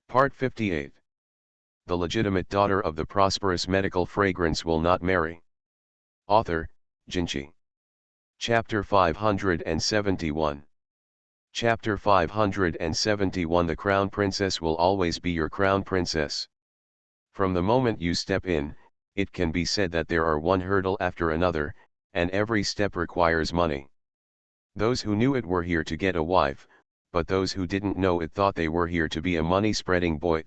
Part 58. The legitimate daughter of the prosperous medical fragrance will not marry. Author, Jinchi. Chapter 571. Chapter 571. The Crown Princess will always be your Crown Princess. From the moment you step in, it can be said that there are one hurdle after another, and every step requires money. Those who knew it were here to get a wife, but those who didn't know it thought they were here to be a money-spreading boy.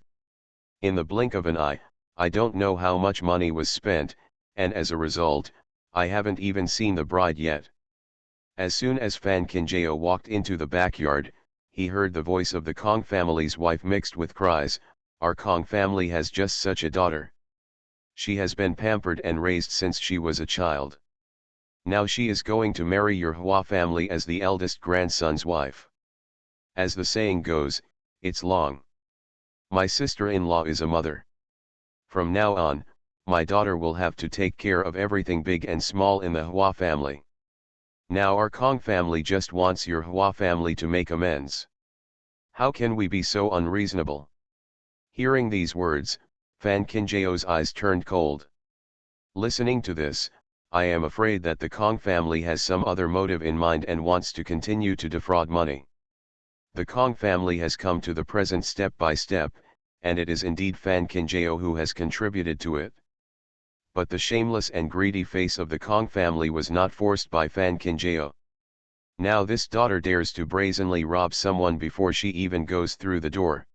In the blink of an eye, I don't know how much money was spent, and as a result, I haven't even seen the bride yet. As soon as Fan Kinjao walked into the backyard, he heard the voice of the Kong family's wife mixed with cries, "Our Kong family has just such a daughter. She has been pampered and raised since she was a child. Now she is going to marry your Hua family as the eldest grandson's wife. As the saying goes, it's long. My sister-in-law is a mother. From now on, my daughter will have to take care of everything big and small in the Hua family. Now our Kong family just wants your Hua family to make amends. How can we be so unreasonable?" Hearing these words, Fan Kinjao's eyes turned cold. Listening to this, I am afraid that the Kong family has some other motive in mind and wants to continue to defraud money. The Kong family has come to the present step by step, and it is indeed Fan Kinjao who has contributed to it. But the shameless and greedy face of the Kong family was not forced by Fan Kinjao. Now this daughter dares to brazenly rob someone before she even goes through the door.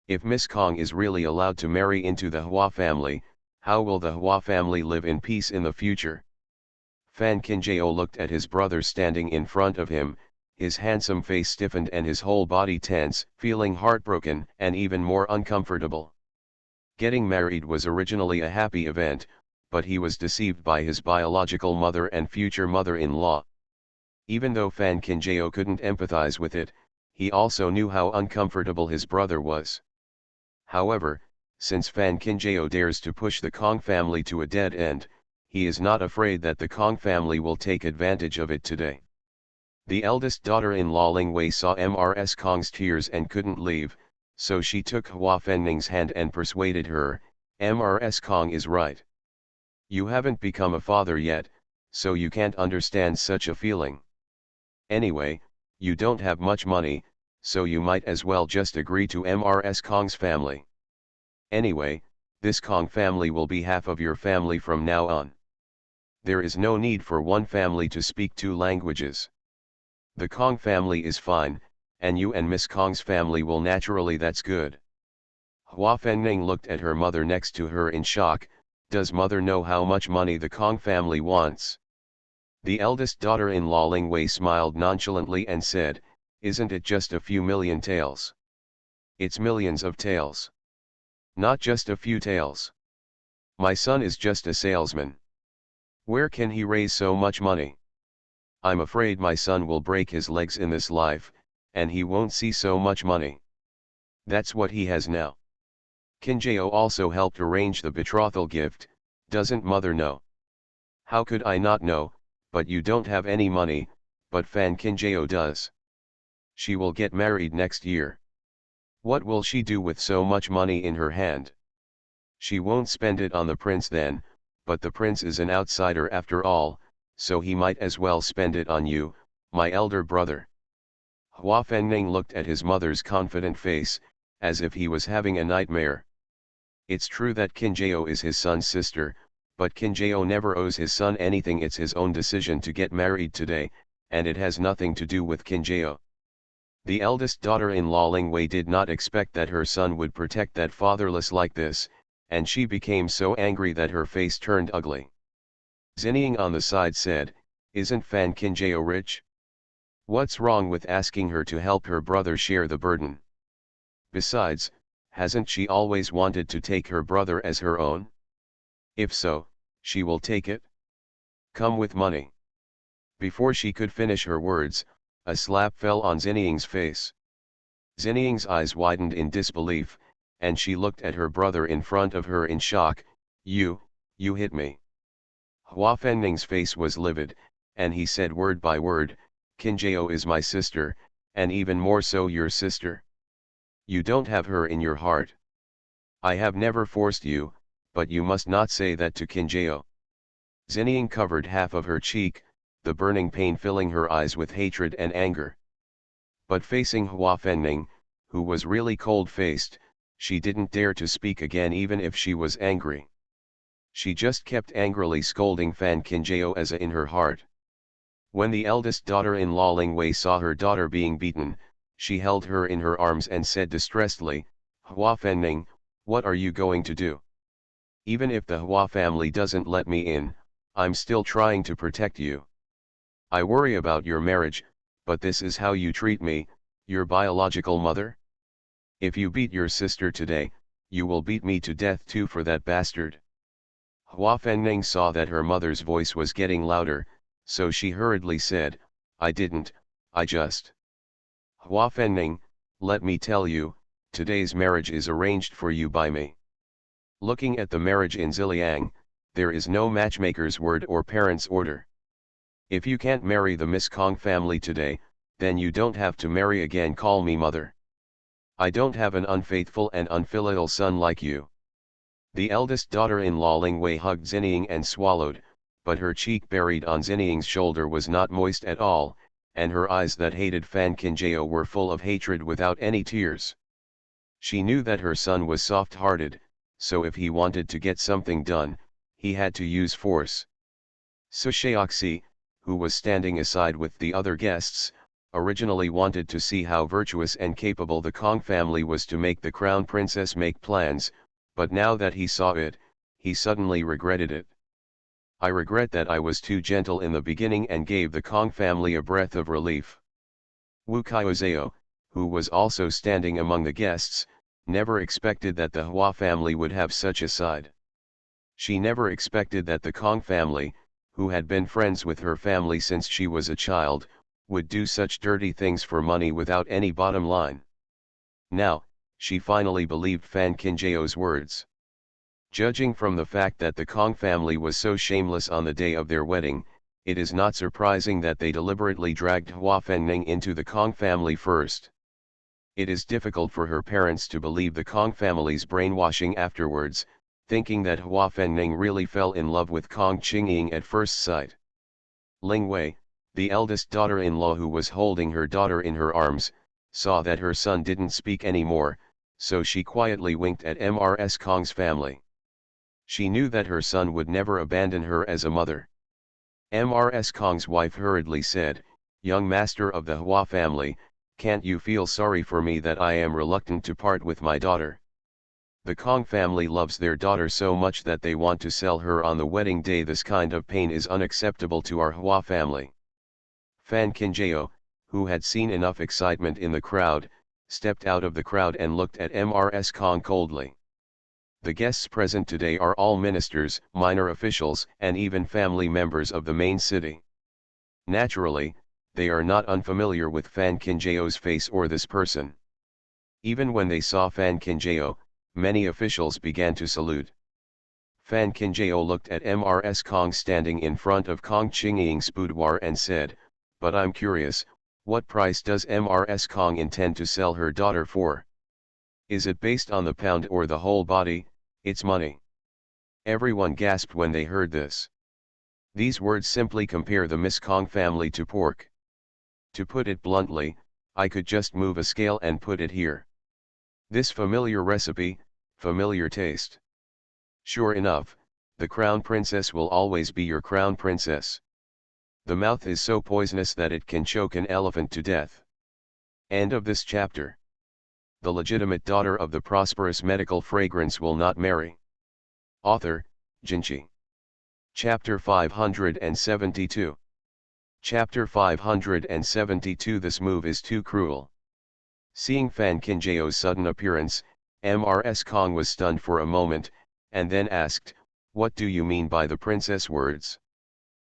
If Miss Kong is really allowed to marry into the Hua family, how will the Hua family live in peace in the future? Fan Kinjao looked at his brother standing in front of him, his handsome face stiffened and his whole body tense, feeling heartbroken and even more uncomfortable. Getting married was originally a happy event, but he was deceived by his biological mother and future mother-in-law. Even though Fan Kinjao couldn't empathize with it, he also knew how uncomfortable his brother was. However, since Fan Kinjao dares to push the Kong family to a dead end, he is not afraid that the Kong family will take advantage of it today. The eldest daughter-in-law Ling Wei saw Ms. Kong's tears and couldn't leave, so she took Hua Fenning's hand and persuaded her, "Ms. Kong is right. You haven't become a father yet, so you can't understand such a feeling. Anyway, you don't have much money, so you might as well just agree to Ms. Kong's family. Anyway, this Kong family will be half of your family from now on. There is no need for one family to speak two languages. The Kong family is fine, and you and Miss Kong's family will naturally. That's good." Hua Fenning looked at her mother next to her in shock. Does mother know how much money the Kong family wants? The eldest daughter-in-law Ling Wei smiled nonchalantly and said, "Isn't it just a few million taels? It's millions of taels. Not just a few taels. My son is just a salesman. Where can he raise so much money? I'm afraid my son will break his legs in this life, and he won't see so much money. That's what he has now." Kinjao also helped arrange the betrothal gift. "Doesn't mother know?" "How could I not know, but you don't have any money, but Fan Kinjao does. She will get married next year. What will she do with so much money in her hand? She won't spend it on the prince then, but the prince is an outsider after all, so he might as well spend it on you, my elder brother." Hua Fenning looked at his mother's confident face, as if he was having a nightmare. It's true that Kinjao is his son's sister, but Kinjao never owes his son anything. It's his own decision to get married today, and it has nothing to do with Kinjao. The eldest daughter-in-law Ling Wei did not expect that her son would protect that fatherless like this, and she became so angry that her face turned ugly. Xinying on the side said, "Isn't Fan Kinjao rich? What's wrong with asking her to help her brother share the burden? Besides, hasn't she always wanted to take her brother as her own? If so, she will take it. Come with money." Before she could finish her words, a slap fell on Xinying's face. Xinying's eyes widened in disbelief, and she looked at her brother in front of her in shock. You hit me." Hua Fenning's face was livid, and he said word by word, "Kinjao is my sister, and even more so your sister. You don't have her in your heart. I have never forced you, but you must not say that to Kinjao. Xinying covered half of her cheek, the burning pain filling her eyes with hatred and anger. But facing Hua Fenning, who was really cold-faced, she didn't dare to speak again even if she was angry. She just kept angrily scolding Fan Kinjao as in her heart. When the eldest daughter-in-law Ling Wei saw her daughter being beaten, she held her in her arms and said distressedly, Hua Fenning, what are you going to do? Even if the Hua family doesn't let me in, I'm still trying to protect you. I worry about your marriage, but this is how you treat me, your biological mother? If you beat your sister today, you will beat me to death too for that bastard. Hua Fenning saw that her mother's voice was getting louder, so she hurriedly said, I didn't, I just. Hua Fenning, let me tell you, today's marriage is arranged for you by me. Looking at the marriage in Ziliang, there is no matchmaker's word or parent's order. If you can't marry the Miss Kong family today, then you don't have to marry again. Call me mother. I don't have an unfaithful and unfilial son like you. The eldest daughter-in-law Ling Wei hugged Xinying and swallowed, but her cheek buried on Xinying's shoulder was not moist at all, and her eyes that hated Fan Kinjao were full of hatred without any tears. She knew that her son was soft-hearted, so if he wanted to get something done, he had to use force. Su Shaoxi, who was standing aside with the other guests, originally wanted to see how virtuous and capable the Kong family was to make the crown princess make plans, but now that he saw it, he suddenly regretted it. I regret that I was too gentle in the beginning and gave the Kong family a breath of relief. Wu Qiuzao, who was also standing among the guests, never expected that the Hua family would have such a side. She never expected that the Kong family, who had been friends with her family since she was a child, would do such dirty things for money without any bottom line. Now, she finally believed Fan Kinjao's words. Judging from the fact that the Kong family was so shameless on the day of their wedding, it is not surprising that they deliberately dragged Hua Fenning into the Kong family first. It is difficult for her parents to believe the Kong family's brainwashing afterwards, thinking that Hua Fenning really fell in love with Kong Qingying at first sight. Ling Wei, the eldest daughter-in-law who was holding her daughter in her arms, saw that her son didn't speak anymore, so she quietly winked at Mrs. Kong's family. She knew that her son would never abandon her as a mother. Mrs. Kong's wife hurriedly said, Young master of the Hua family, can't you feel sorry for me that I am reluctant to part with my daughter? The Kong family loves their daughter so much that they want to sell her on the wedding day. This kind of pain is unacceptable to our Hua family. Fan Kinjao, who had seen enough excitement in the crowd, stepped out of the crowd and looked at Mrs. Kong coldly. The guests present today are all ministers, minor officials, and even family members of the main city. Naturally, they are not unfamiliar with Fan Kinjao's face or this person. Even when they saw Fan Kinjao, many officials began to salute. Fan Kinjao looked at Mrs. Kong standing in front of Kong Qingying's boudoir and said, But I'm curious, what price does Mrs. Kong intend to sell her daughter for? Is it based on the pound or the whole body? It's money. Everyone gasped when they heard this. These words simply compare the Miss Kong family to pork. To put it bluntly, I could just move a scale and put it here. This familiar recipe, familiar taste. Sure enough, the crown princess will always be your crown princess. The mouth is so poisonous that it can choke an elephant to death. End of this chapter. The legitimate daughter of the prosperous medical fragrance will not marry. Author, Jinchi. Chapter 572. Chapter 572. This move is too cruel. Seeing Fan Kinjao's sudden appearance, Mrs. Kong was stunned for a moment, and then asked, What do you mean by the princess words?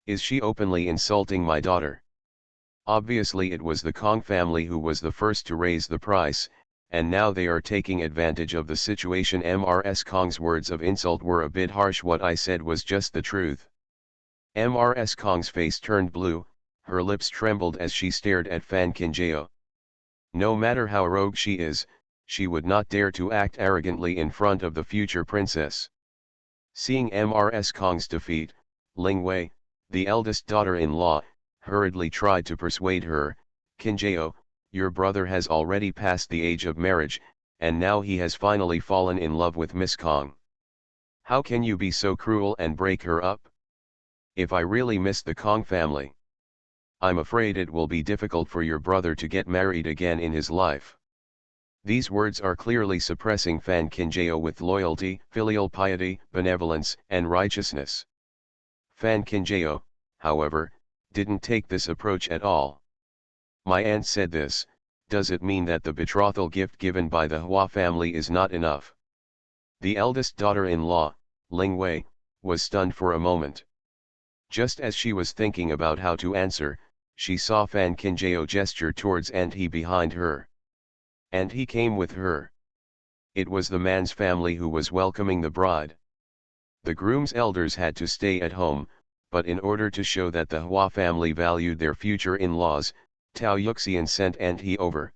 Is she openly insulting my daughter? Obviously it was the Kong family who was the first to raise the price, and now they are taking advantage of the situation. Mrs. Kong's words of insult were a bit harsh. What I said was just the truth. Mrs. Kong's face turned blue, her lips trembled as she stared at Fan Kinjao. No matter how rogue she is, she would not dare to act arrogantly in front of the future princess. Seeing Mrs. Kong's defeat, Ling Wei, the eldest daughter-in-law, hurriedly tried to persuade her, "Qinjiao, your brother has already passed the age of marriage, and now he has finally fallen in love with Miss Kong. How can you be so cruel and break her up? If I really miss the Kong family, I'm afraid it will be difficult for your brother to get married again in his life." These words are clearly suppressing Fan Qinjiao with loyalty, filial piety, benevolence, and righteousness. Fan Qinjiao, however, didn't take this approach at all. "My aunt said this, does it mean that the betrothal gift given by the Hua family is not enough?" The eldest daughter-in-law, Ling Wei, was stunned for a moment. Just as she was thinking about how to answer, she saw Fan Qinjiao gesture towards Aunt He behind her. And he came with her. It was the man's family who was welcoming the bride. The groom's elders had to stay at home, but in order to show that the Hua family valued their future in-laws, Tao Yuxian sent Aunt He over.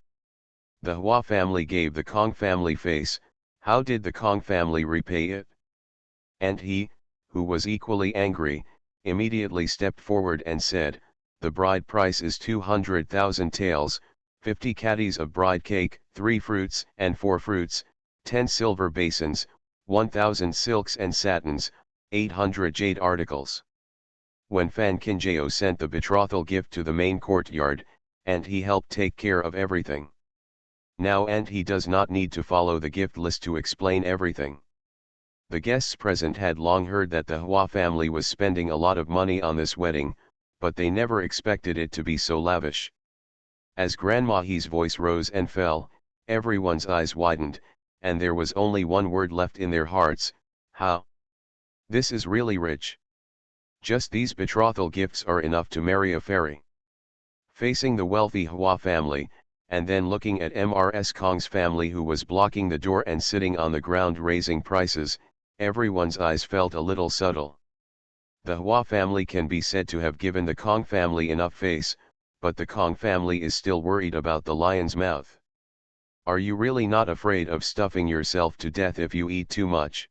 The Hua family gave the Kong family face. How did the Kong family repay it? Aunt He, who was equally angry, immediately stepped forward and said, "The bride price is 200,000 taels, 50 caddies of bride cake, 3 fruits and 4 fruits, 10 silver basins, 1,000 silks and satins, 800 jade articles." When Fan Qinjiao sent the betrothal gift to the main courtyard, Aunt He helped take care of everything. Now Aunt He does not need to follow the gift list to explain everything. The guests present had long heard that the Hua family was spending a lot of money on this wedding, but they never expected it to be so lavish. As Grandma He's voice rose and fell, everyone's eyes widened, and there was only one word left in their hearts: how? This is really rich. Just these betrothal gifts are enough to marry a fairy. Facing the wealthy Hua family, and then looking at Mrs. Kong's family who was blocking the door and sitting on the ground raising prices, everyone's eyes felt a little subtle. The Hua family can be said to have given the Kong family enough face, but the Kong family is still worried about the lion's mouth. Are you really not afraid of stuffing yourself to death if you eat too much?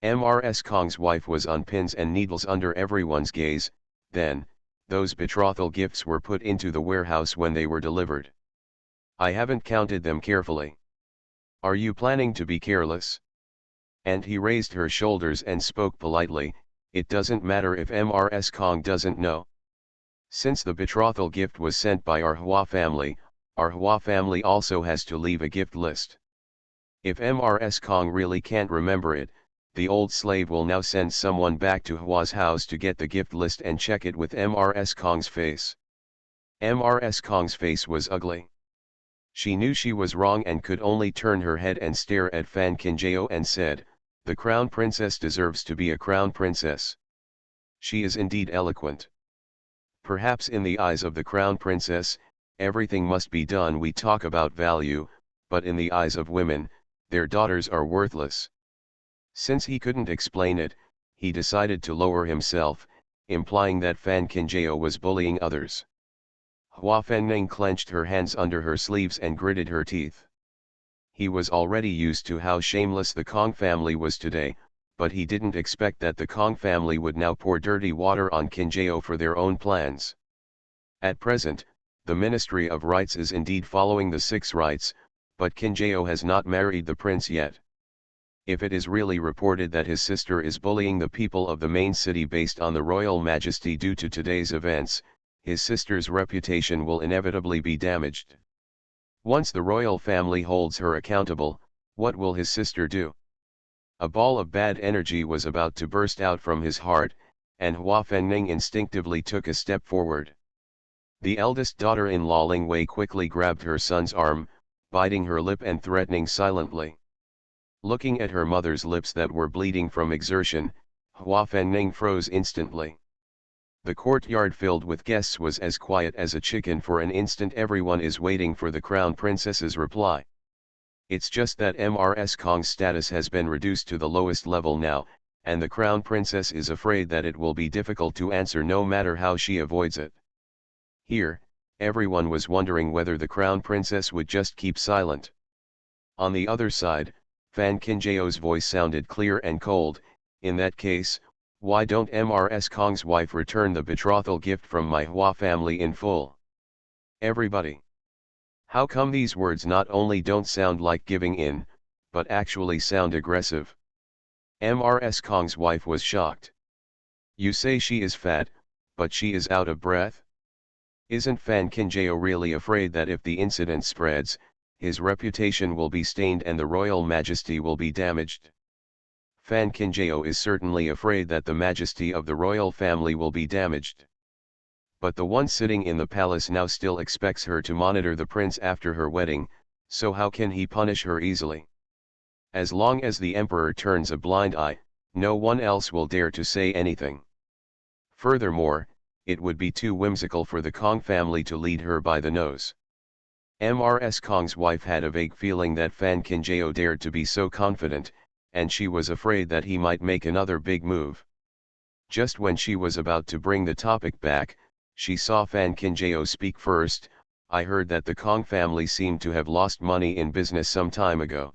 Mrs. Kong's wife was on pins and needles under everyone's gaze. Then, those betrothal gifts were put into the warehouse when they were delivered. I haven't counted them carefully. Are you planning to be careless? And he raised her shoulders and spoke politely, "It doesn't matter if Mrs. Kong doesn't know. Since the betrothal gift was sent by our Hua family also has to leave a gift list. If Mrs. Kong really can't remember it, the old slave will now send someone back to Hua's house to get the gift list and check it with Mrs. Kong's face." Mrs. Kong's face was ugly. She knew she was wrong and could only turn her head and stare at Fan Qinjiao and said, "The crown princess deserves to be a crown princess. She is indeed eloquent. Perhaps in the eyes of the crown princess, everything must be done. We talk about value, but in the eyes of women, their daughters are worthless." Since he couldn't explain it, he decided to lower himself, implying that Fan Qinjiao was bullying others. Hua Fengning clenched her hands under her sleeves and gritted her teeth. He was already used to how shameless the Kong family was today, but he didn't expect that the Kong family would now pour dirty water on Qinjiao for their own plans. At present, the Ministry of Rights is indeed following the 6 rights, but Qinjiao has not married the prince yet. If it is really reported that his sister is bullying the people of the main city based on the royal majesty due to today's events, his sister's reputation will inevitably be damaged. Once the royal family holds her accountable, what will his sister do? A ball of bad energy was about to burst out from his heart, and Hua Fengning instinctively took a step forward. The eldest daughter-in-law Ling Wei quickly grabbed her son's arm, biting her lip and threatening silently. Looking at her mother's lips that were bleeding from exertion, Hua Fengning froze instantly. The courtyard filled with guests was as quiet as a chicken. For an instant everyone is waiting for the crown princess's reply. It's just that Mrs. Kong's status has been reduced to the lowest level now, and the crown princess is afraid that it will be difficult to answer no matter how she avoids it. Here, everyone was wondering whether the crown princess would just keep silent. On the other side, Fan Kinjao's voice sounded clear and cold. In that case, why don't Mrs. Kong's wife return the betrothal gift from my Hua family in full? Everybody. How come these words not only don't sound like giving in, but actually sound aggressive? Mrs. Kong's wife was shocked. You say she is fat, but she is out of breath? Isn't Fan Kinjao really afraid that if the incident spreads, his reputation will be stained and the royal majesty will be damaged? Fan Kinjao is certainly afraid that the majesty of the royal family will be damaged. But the one sitting in the palace now still expects her to monitor the prince after her wedding, so how can he punish her easily? As long as the emperor turns a blind eye, no one else will dare to say anything. Furthermore, it would be too whimsical for the Kong family to lead her by the nose. Mrs. Kong's wife had a vague feeling that Fan Kinjao dared to be so confident, and she was afraid that he might make another big move. Just when she was about to bring the topic back, she saw Fan Kinjao speak first. I heard that the Kong family seemed to have lost money in business some time ago.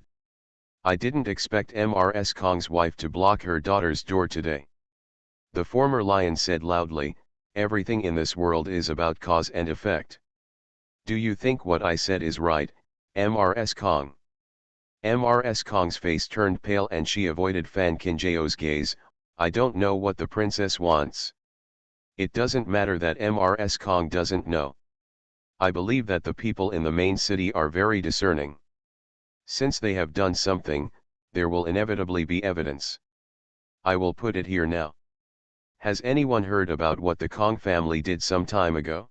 I didn't expect Mrs. Kong's wife to block her daughter's door today. The former lion said loudly, everything in this world is about cause and effect. Do you think what I said is right, Mrs. Kong? Mrs. Kong's face turned pale and she avoided Fan Kinjao's gaze. I don't know what the princess wants. It doesn't matter that Mrs. Kong doesn't know. I believe that the people in the main city are very discerning. Since they have done something, there will inevitably be evidence. I will put it here now. Has anyone heard about what the Kong family did some time ago?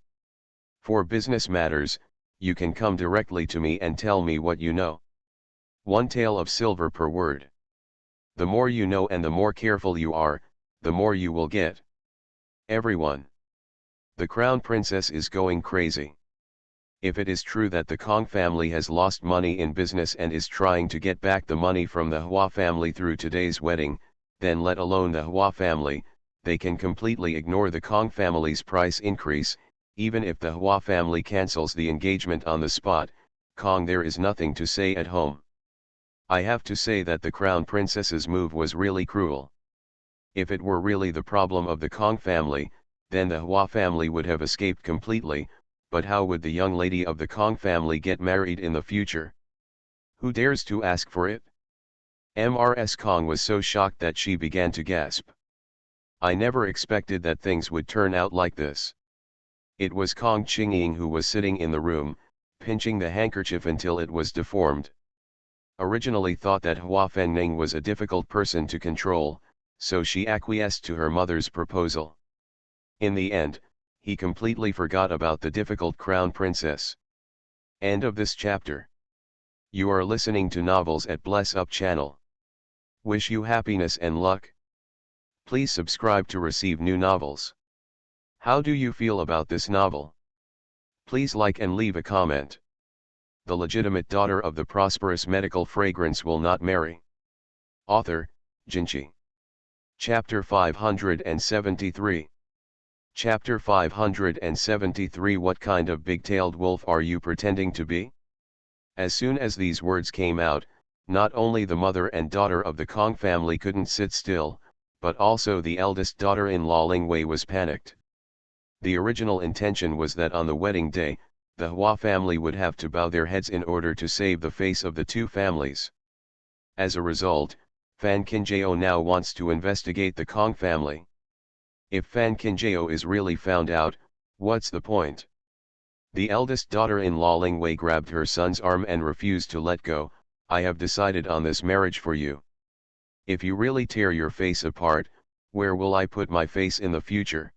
For business matters, you can come directly to me and tell me what you know. 1 tael of silver per word. The more you know and the more careful you are, the more you will get. Everyone. The crown princess is going crazy. If it is true that the Kong family has lost money in business and is trying to get back the money from the Hua family through today's wedding, then let alone the Hua family, they can completely ignore the Kong family's price increase. Even if the Hua family cancels the engagement on the spot, Kong there is nothing to say at home. I have to say that the crown princess's move was really cruel. If it were really the problem of the Kong family, then the Hua family would have escaped completely, but how would the young lady of the Kong family get married in the future? Who dares to ask for it? Mrs. Kong was so shocked that she began to gasp. I never expected that things would turn out like this. It was Kong Qingying who was sitting in the room, pinching the handkerchief until it was deformed. Originally thought that Hua Fengning was a difficult person to control, so she acquiesced to her mother's proposal. In the end, he completely forgot about the difficult crown princess. End of this chapter. You are listening to Novels at Bless Up channel. Wish you happiness and luck. Please subscribe to receive new novels. How do you feel about this novel? Please like and leave a comment. The legitimate daughter of the prosperous medical fragrance will not marry. Author, Jinchi. Chapter 573. Chapter 573. What kind of big-tailed wolf are you pretending to be? As soon as these words came out, not only the mother and daughter of the Kong family couldn't sit still, but also the eldest daughter-in-law Ling Wei was panicked. The original intention was that on the wedding day, the Hua family would have to bow their heads in order to save the face of the two families. As a result, Fan Kinjao now wants to investigate the Kong family. If Fan Kinjao is really found out, what's the point? The eldest daughter-in-law Ling Wei grabbed her son's arm and refused to let go. I have decided on this marriage for you. If you really tear your face apart, where will I put my face in the future?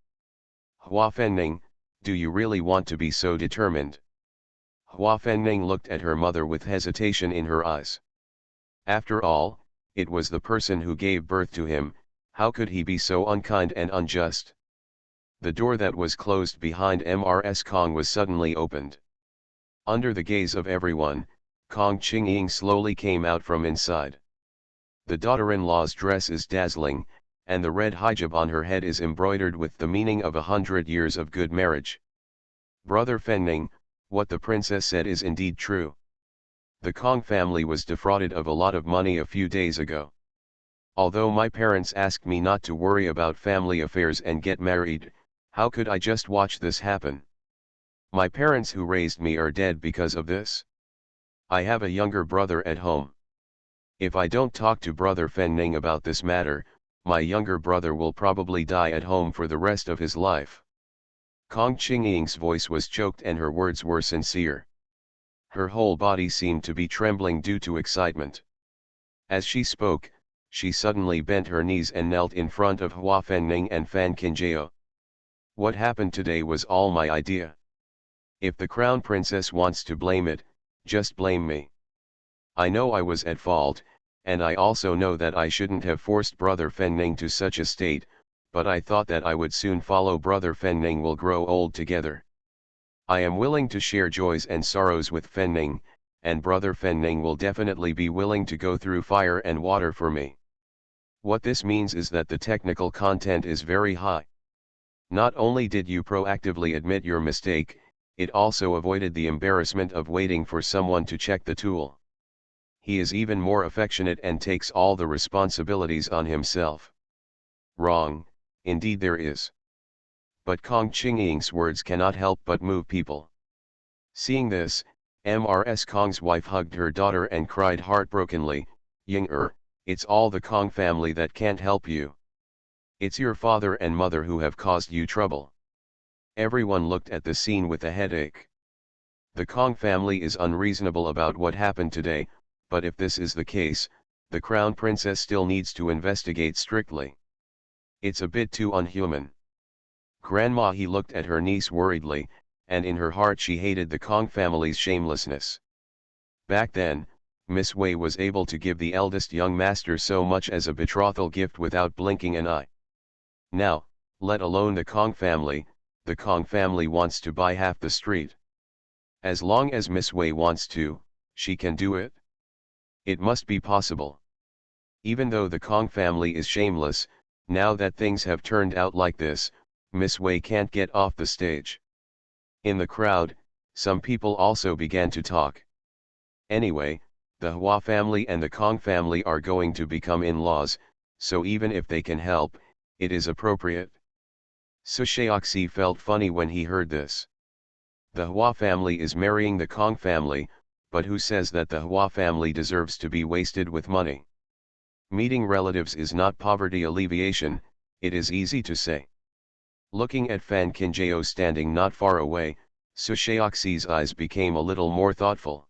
Hua Fengning, do you really want to be so determined? Hua Fengning looked at her mother with hesitation in her eyes. After all, it was the person who gave birth to him, how could he be so unkind and unjust? The door that was closed behind Mrs. Kong was suddenly opened. Under the gaze of everyone, Kong Qingying slowly came out from inside. The daughter-in-law's dress is dazzling, and the red hijab on her head is embroidered with the meaning of 100 years of good marriage. Brother Fengning, what the princess said is indeed true. The Kong family was defrauded of a lot of money a few days ago. Although my parents asked me not to worry about family affairs and get married, how could I just watch this happen? My parents who raised me are dead because of this. I have a younger brother at home. If I don't talk to Brother Fenning about this matter, my younger brother will probably die at home for the rest of his life. Kong Qingying's voice was choked and her words were sincere. Her whole body seemed to be trembling due to excitement. As she spoke, she suddenly bent her knees and knelt in front of Hua Fenning and Fan Qinjiao. What happened today was all my idea. If the crown princess wants to blame it, just blame me. I know I was at fault, and I also know that I shouldn't have forced Brother Fenning to such a state, but I thought that I would soon follow Brother Fenning will grow old together. I am willing to share joys and sorrows with Fenning, and Brother Fenning will definitely be willing to go through fire and water for me. What this means is that the technical content is very high. Not only did you proactively admit your mistake, it also avoided the embarrassment of waiting for someone to check the tool. He is even more affectionate and takes all the responsibilities on himself. Wrong, indeed there is. But Kong Qingying's words cannot help but move people. Seeing this, Mrs. Kong's wife hugged her daughter and cried heartbrokenly, "Ying-er, it's all the Kong family that can't help you. It's your father and mother who have caused you trouble." Everyone looked at the scene with a headache. The Kong family is unreasonable about what happened today, but if this is the case, the crown princess still needs to investigate strictly. It's a bit too unhuman. Grandma he looked at her niece worriedly, and in her heart she hated the Kong family's shamelessness. Back then, Miss Wei was able to give the eldest young master so much as a betrothal gift without blinking an eye. Now, let alone the Kong family wants to buy half the street. As long as Miss Wei wants to, she can do it. It must be possible. Even though the Kong family is shameless, now that things have turned out like this, Miss Wei can't get off the stage. In the crowd, some people also began to talk. Anyway, the Hua family and the Kong family are going to become in-laws, so even if they can help, it is appropriate. Su Shaoxi felt funny when he heard this. The Hua family is marrying the Kong family, but who says that the Hua family deserves to be wasted with money? Meeting relatives is not poverty alleviation, it is easy to say. Looking at Fan Qinjiao standing not far away, Su Shaoxi's eyes became a little more thoughtful.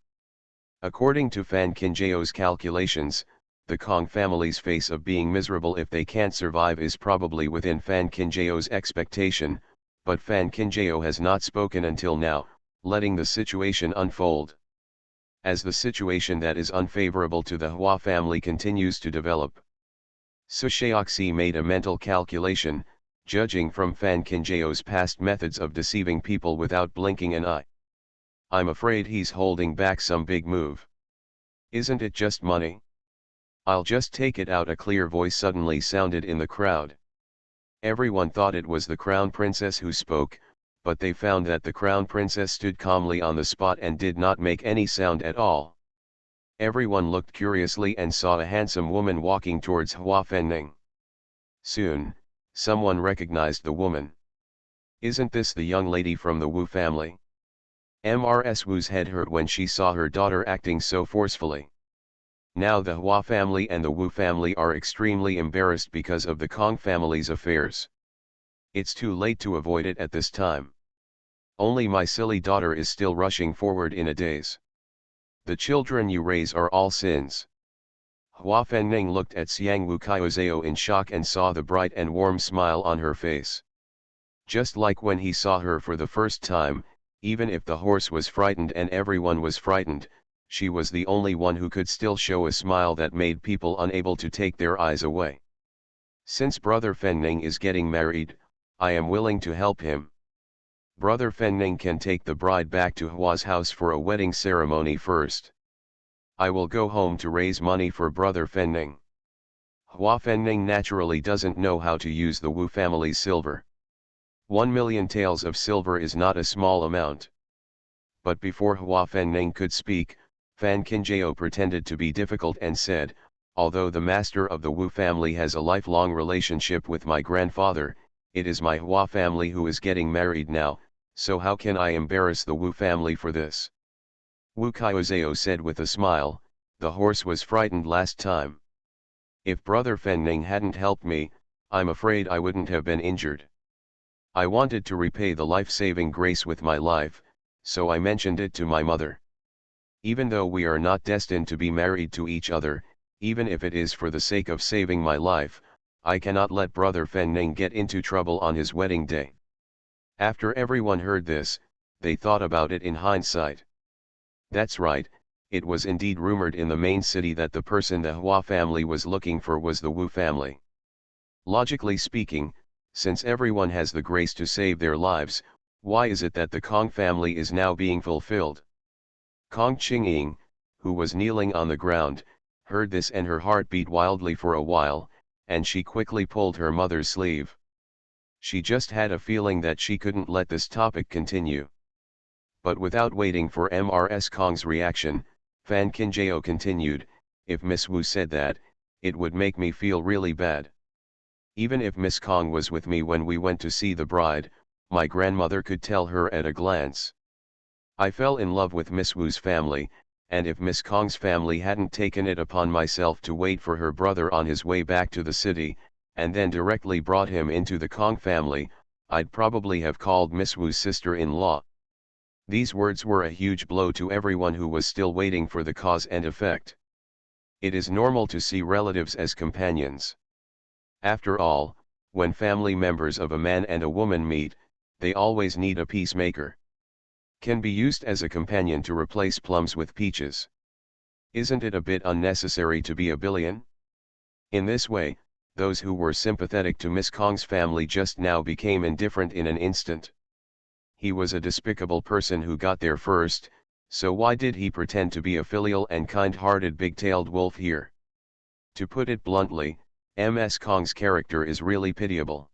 According to Fan Qinjiao's calculations, the Kong family's face of being miserable if they can't survive is probably within Fan Qinjiao's expectation, but Fan Qinjiao has not spoken until now, letting the situation unfold. As the situation that is unfavorable to the Hua family continues to develop, Su Shaoxi made a mental calculation, judging from Fan Qinjiao's past methods of deceiving people without blinking an eye. I'm afraid he's holding back some big move. Isn't it just money? I'll just take it out. A clear voice suddenly sounded in the crowd. Everyone thought it was the crown princess who spoke, but they found that the crown princess stood calmly on the spot and did not make any sound at all. Everyone looked curiously and saw a handsome woman walking towards Hua Fenning. Soon, someone recognized the woman. Isn't this the young lady from the Wu family? Mrs. Wu's head hurt when she saw her daughter acting so forcefully. Now the Hua family and the Wu family are extremely embarrassed because of the Kong family's affairs. It's too late to avoid it at this time. Only my silly daughter is still rushing forward in a daze. The children you raise are all sins. Hua Fenning looked at Xiangwu Qiuzhao in shock and saw the bright and warm smile on her face. Just like when he saw her for the first time, even if the horse was frightened and everyone was frightened, she was the only one who could still show a smile that made people unable to take their eyes away. Since Brother Fenning is getting married, I am willing to help him. Brother Fenning can take the bride back to Hua's house for a wedding ceremony first. I will go home to raise money for Brother Fenning. Hua Fenning naturally doesn't know how to use the Wu family's silver. 1,000,000 taels of silver is not a small amount. But before Hua Fenning could speak, Fan Kinjao pretended to be difficult and said, although the master of the Wu family has a lifelong relationship with my grandfather, it is my Hua family who is getting married now, so how can I embarrass the Wu family for this? Wu Qiuzao said with a smile, the horse was frightened last time. If brother Fenning hadn't helped me, I'm afraid I wouldn't have been injured. I wanted to repay the life-saving grace with my life, so I mentioned it to my mother. Even though we are not destined to be married to each other, even if it is for the sake of saving my life, I cannot let brother Fenning get into trouble on his wedding day. After everyone heard this, they thought about it in hindsight. That's right, it was indeed rumored in the main city that the person the Hua family was looking for was the Wu family. Logically speaking, since everyone has the grace to save their lives, why is it that the Kong family is now being fulfilled? Kong Qingying, who was kneeling on the ground, heard this and her heart beat wildly for a while, and she quickly pulled her mother's sleeve. She just had a feeling that she couldn't let this topic continue. But without waiting for Mrs. Kong's reaction, Fan Kinjao continued, if Miss Wu said that, it would make me feel really bad. Even if Miss Kong was with me when we went to see the bride, my grandmother could tell her at a glance. I fell in love with Miss Wu's family, and if Miss Kong's family hadn't taken it upon myself to wait for her brother on his way back to the city, and then directly brought him into the Kong family, I'd probably have called Miss Wu's sister-in-law. These words were a huge blow to everyone who was still waiting for the cause and effect. It is normal to see relatives as companions. After all, when family members of a man and a woman meet, they always need a peacemaker. Can be used as a companion to replace plums with peaches. Isn't it a bit unnecessary to be a billion? In this way, those who were sympathetic to Miss Kong's family just now became indifferent in an instant. He was a despicable person who got there first, so why did he pretend to be a filial and kind-hearted big-tailed wolf here? To put it bluntly, Ms. Kong's character is really pitiable.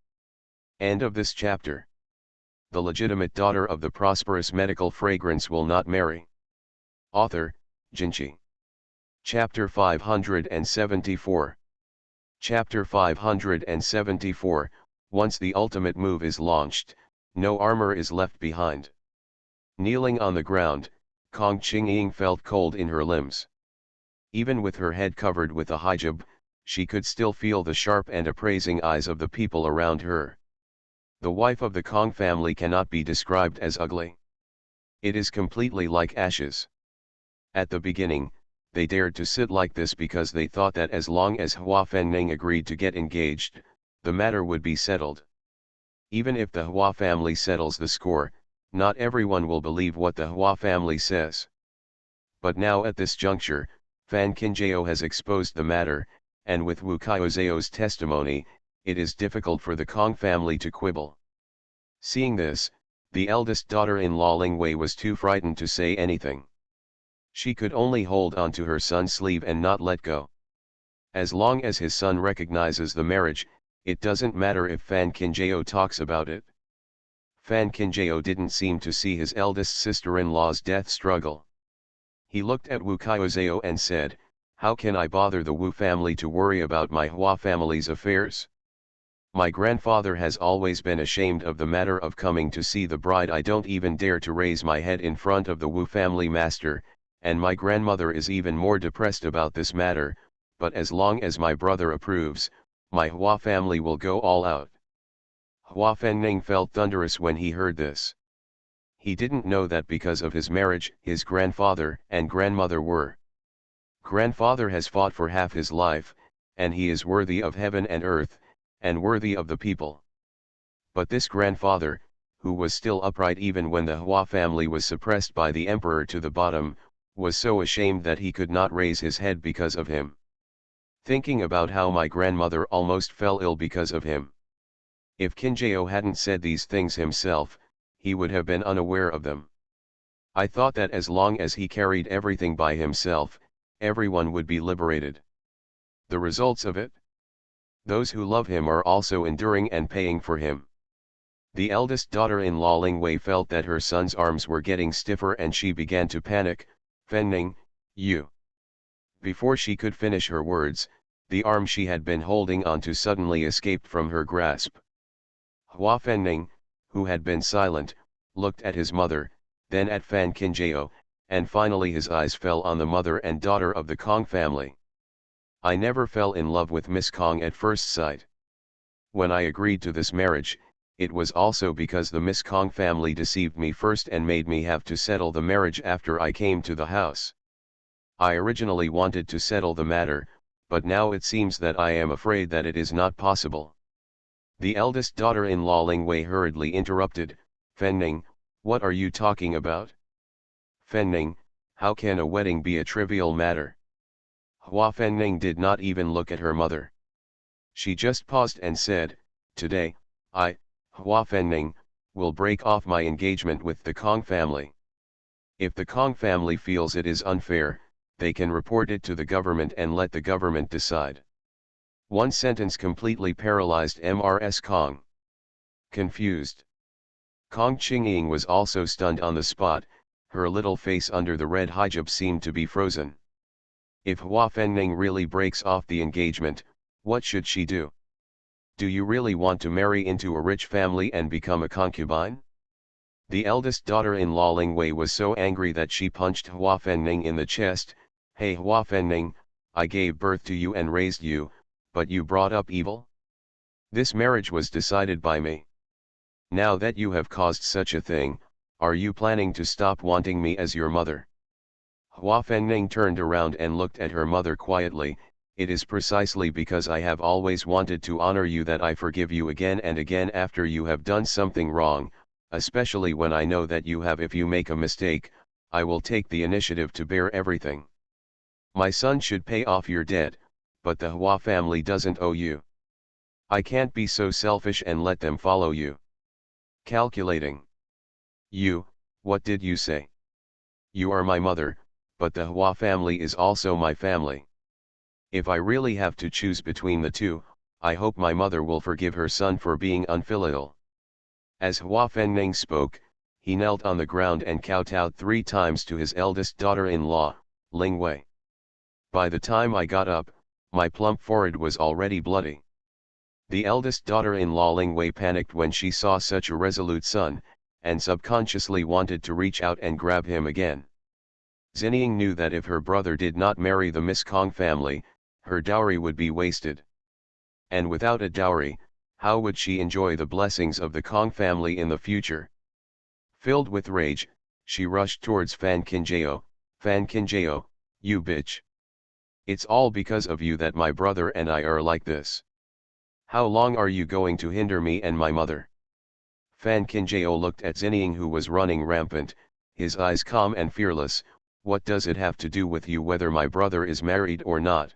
End of this chapter. The legitimate daughter of the prosperous medical fragrance will not marry. Author, Jinchi. Chapter 574. Chapter 574, once the ultimate move is launched, no armor is left behind. Kneeling on the ground, Kong Qingying felt cold in her limbs. Even with her head covered with a hijab, she could still feel the sharp and appraising eyes of the people around her. The wife of the Kong family cannot be described as ugly. It is completely like ashes. At the beginning, they dared to sit like this because they thought that as long as Hua Fenning agreed to get engaged, the matter would be settled. Even if the Hua family settles the score, not everyone will believe what the Hua family says. But now at this juncture, Fan Kinjao has exposed the matter, and with Wu Qiuzao's testimony, it is difficult for the Kong family to quibble. Seeing this, the eldest daughter-in-law Ling Wei was too frightened to say anything. She could only hold on to her son's sleeve and not let go. As long as his son recognizes the marriage, it doesn't matter if Fan Kinjao talks about it. Fan Kinjao didn't seem to see his eldest sister-in-law's death struggle. He looked at Wu Qiuzao and said, how can I bother the Wu family to worry about my Hua family's affairs? My grandfather has always been ashamed of the matter of coming to see the bride. I don't even dare to raise my head in front of the Wu family master, and my grandmother is even more depressed about this matter, but as long as my brother approves, my Hua family will go all out. Hua Fenning felt thunderous when he heard this. He didn't know that because of his marriage, his grandfather and grandmother were. Grandfather has fought for half his life, and he is worthy of heaven and earth, and worthy of the people. But this grandfather, who was still upright even when the Hua family was suppressed by the emperor to the bottom, was so ashamed that he could not raise his head because of him. Thinking about how my grandmother almost fell ill because of him. If Kinjao hadn't said these things himself, he would have been unaware of them. I thought that as long as he carried everything by himself, everyone would be liberated. The results of it? Those who love him are also enduring and paying for him. The eldest daughter-in-law Ling Wei felt that her son's arms were getting stiffer and she began to panic. Fenning, You. Before she could finish her words, the arm she had been holding onto suddenly escaped from her grasp. Hua Fenning, who had been silent, looked at his mother, then at Fan Qinjiao, and finally his eyes fell on the mother and daughter of the Kong family. I never fell in love with Miss Kong at first sight. When I agreed to this marriage, it was also because the Miss Kong family deceived me first and made me have to settle the marriage after I came to the house. I originally wanted to settle the matter, but now it seems that I am afraid that it is not possible. The eldest daughter-in-law Ling Wei hurriedly interrupted, Fenning, what are you talking about? Fenning, how can a wedding be a trivial matter? Hua Fenning did not even look at her mother. She just paused and said, today, I, Hua Fenning, will break off my engagement with the Kong family. If the Kong family feels it is unfair, they can report it to the government and let the government decide. One sentence completely paralyzed Mrs. Kong. Confused. Kong Qingying was also stunned on the spot, her little face under the red hijab seemed to be frozen. If Hua Fenning really breaks off the engagement, what should she do? Do you really want to marry into a rich family and become a concubine? The eldest daughter-in-law Ling Wei was so angry that she punched Hua Fenning in the chest. Hey Hua Fenning, I gave birth to you and raised you, but you brought up evil? This marriage was decided by me. Now that you have caused such a thing, are you planning to stop wanting me as your mother? Hua Fenning turned around and looked at her mother quietly. It is precisely because I have always wanted to honor you that I forgive you again and again after you have done something wrong, especially when I know that you have. If you make a mistake, I will take the initiative to bear everything. My son should pay off your debt, but the Hua family doesn't owe you. I can't be so selfish and let them follow you. Calculating. You, what did you say? You are my mother, but the Hua family is also my family. If I really have to choose between the two, I hope my mother will forgive her son for being unfilial. As Hua Fenning spoke, he knelt on the ground and kowtowed 3 times to his eldest daughter-in-law, Ling Wei. By the time I got up, my plump forehead was already bloody. The eldest daughter-in-law Ling Wei panicked when she saw such a resolute son, and subconsciously wanted to reach out and grab him again. Xinying knew that if her brother did not marry the Miss Kong family, her dowry would be wasted. And without a dowry, how would she enjoy the blessings of the Kong family in the future? Filled with rage, she rushed towards Fan Qinjiao. Fan Qinjiao, you bitch. It's all because of you that my brother and I are like this. How long are you going to hinder me and my mother? Fan Qinjiao looked at Xinying, who was running rampant, his eyes calm and fearless. What does it have to do with you whether my brother is married or not?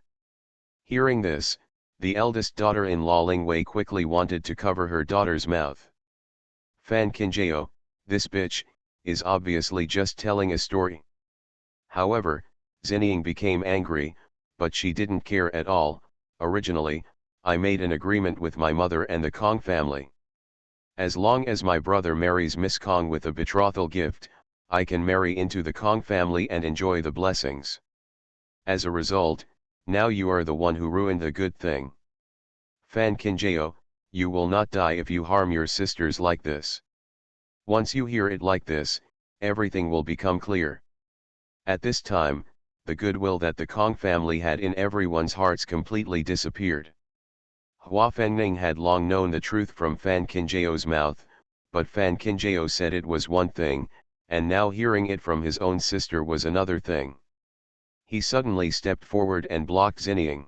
Hearing this, the eldest daughter-in-law Ling Wei quickly wanted to cover her daughter's mouth. Fan Qinjiao, this bitch, is obviously just telling a story. However, Xinying became angry, but she didn't care at all. Originally, I made an agreement with my mother and the Kong family. As long as my brother marries Miss Kong with a betrothal gift, I can marry into the Kong family and enjoy the blessings. As a result, now you are the one who ruined the good thing. Fan Qinjiao, you will not die if you harm your sisters like this. Once you hear it like this, everything will become clear. At this time, the goodwill that the Kong family had in everyone's hearts completely disappeared. Hua Fenning had long known the truth from Fan Qinjiao's mouth, but Fan Qinjiao said it was one thing, and now hearing it from his own sister was another thing. He suddenly stepped forward and blocked Xinying.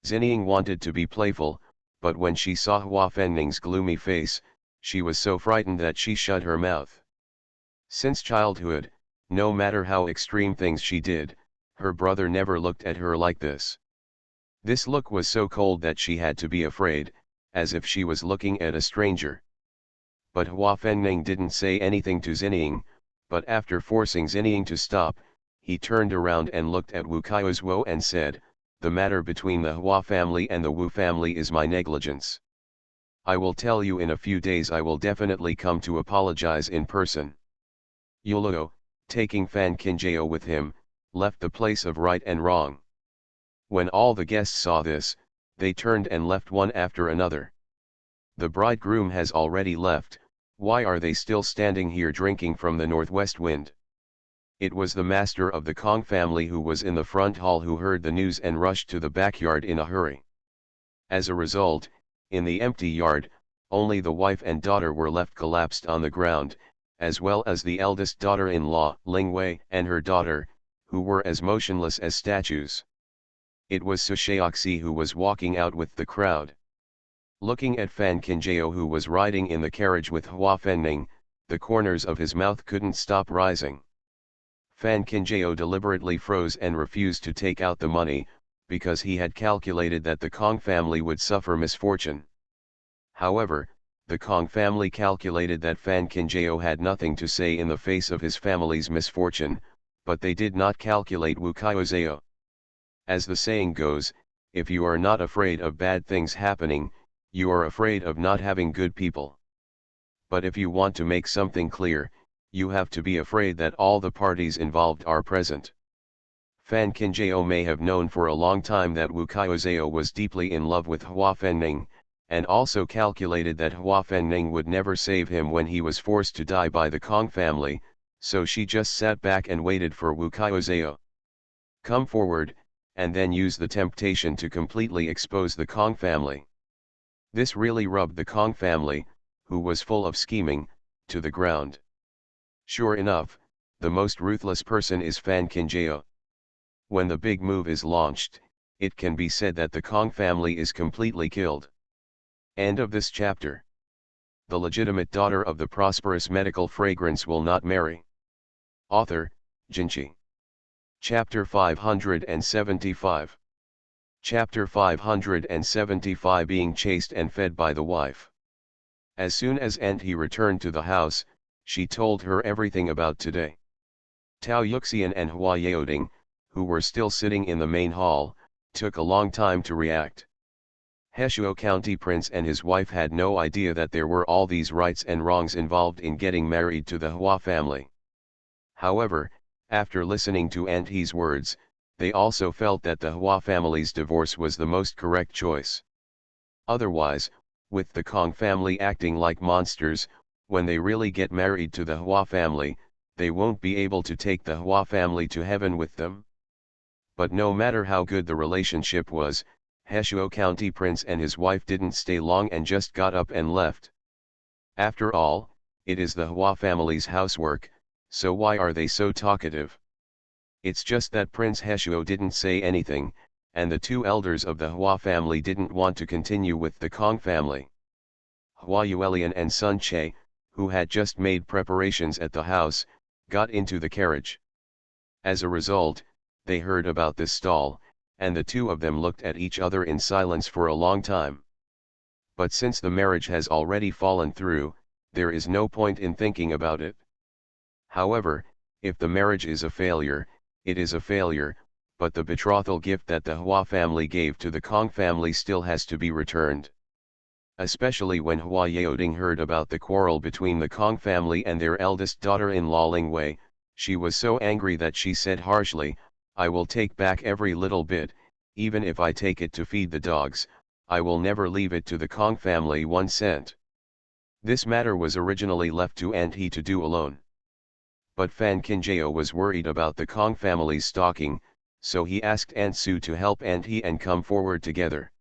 Xinying wanted to be playful, but when she saw Hua Fenning's gloomy face, she was so frightened that she shut her mouth. Since childhood, no matter how extreme things she did, her brother never looked at her like this. This look was so cold that she had to be afraid, as if she was looking at a stranger. But Hua Fenning didn't say anything to Xinying, but after forcing Xinying to stop, he turned around and looked at Wu Kaiozhuo and said, the matter between the Hua family and the Wu family is my negligence. I will tell you in a few days. I will definitely come to apologize in person. Yuluo, taking Fan Qinjiao with him, left the place of right and wrong. When all the guests saw this, they turned and left one after another. The bridegroom has already left, why are they still standing here drinking from the northwest wind? It was the master of the Kong family who was in the front hall who heard the news and rushed to the backyard in a hurry. As a result, in the empty yard, only the wife and daughter were left collapsed on the ground, as well as the eldest daughter-in-law, Ling Wei, and her daughter, who were as motionless as statues. It was Su Shaoxi who was walking out with the crowd. Looking at Fan Qinjiao who was riding in the carriage with Hua Fenning, the corners of his mouth couldn't stop rising. Fan Qinjiao deliberately froze and refused to take out the money, because he had calculated that the Kong family would suffer misfortune. However, the Kong family calculated that Fan Qinjiao had nothing to say in the face of his family's misfortune, but they did not calculate Wu Qiuzao. As the saying goes, if you are not afraid of bad things happening, you are afraid of not having good people. But if you want to make something clear, you have to be afraid that all the parties involved are present. Fan Qinjiao may have known for a long time that Wu Qiuzao was deeply in love with Hua Fenning, and also calculated that Hua Fenning would never save him when he was forced to die by the Kong family, so she just sat back and waited for Wu Qiuzao come forward, and then use the temptation to completely expose the Kong family. This really rubbed the Kong family, who was full of scheming, to the ground. Sure enough, the most ruthless person is Fan Qinjiao. When the big move is launched, it can be said that the Kong family is completely killed. End of this chapter. The legitimate daughter of the prosperous medical fragrance will not marry. Author, Jinchi. Chapter 575. Chapter 575 Being chased and fed by the wife. As soon as Aunt He returned to the house, she told her everything about today. Tao Yuxian and Hua Yaoding, who were still sitting in the main hall, took a long time to react. Heshuo County Prince and his wife had no idea that there were all these rights and wrongs involved in getting married to the Hua family. However, after listening to Aunt He's words, they also felt that the Hua family's divorce was the most correct choice. Otherwise, with the Kong family acting like monsters, when they really get married to the Hua family, they won't be able to take the Hua family to heaven with them. But no matter how good the relationship was, Heshuo County Prince and his wife didn't stay long and just got up and left. After all, it is the Hua family's housework, so why are they so talkative? It's just that Prince Heshuo didn't say anything, and the two elders of the Hua family didn't want to continue with the Kong family. Hua Yuelian and Sun Che, who had just made preparations at the house, got into the carriage. As a result, they heard about this stall, and the two of them looked at each other in silence for a long time. But since the marriage has already fallen through, there is no point in thinking about it. However, if the marriage is a failure, it is a failure, but the betrothal gift that the Hua family gave to the Kong family still has to be returned. Especially when Hua Yaoding heard about the quarrel between the Kong family and their eldest daughter-in-law Ling Wei, she was so angry that she said harshly, "I will take back every little bit, even if I take it to feed the dogs, I will never leave it to the Kong family 1 cent." This matter was originally left to Aunt He to do alone. But Fan Qinjiao was worried about the Kong family's stalking, so he asked Aunt Su to help Aunt He and come forward together.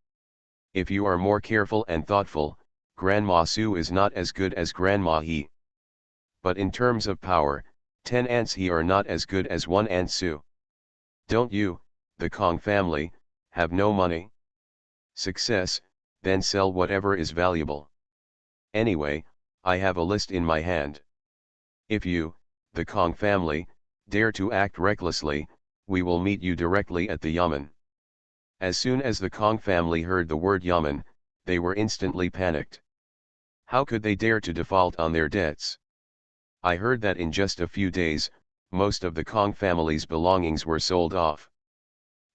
If you are more careful and thoughtful, Grandma Su is not as good as Grandma He. But in terms of power, 10 aunts He are not as good as 1 Aunt Su. Don't you, the Kong family, have no money? Success, then sell whatever is valuable. Anyway, I have a list in my hand. If you, the Kong family, dare to act recklessly, we will meet you directly at the yamen. As soon as the Kong family heard the word yamen, they were instantly panicked. How could they dare to default on their debts? I heard that in just a few days, most of the Kong family's belongings were sold off.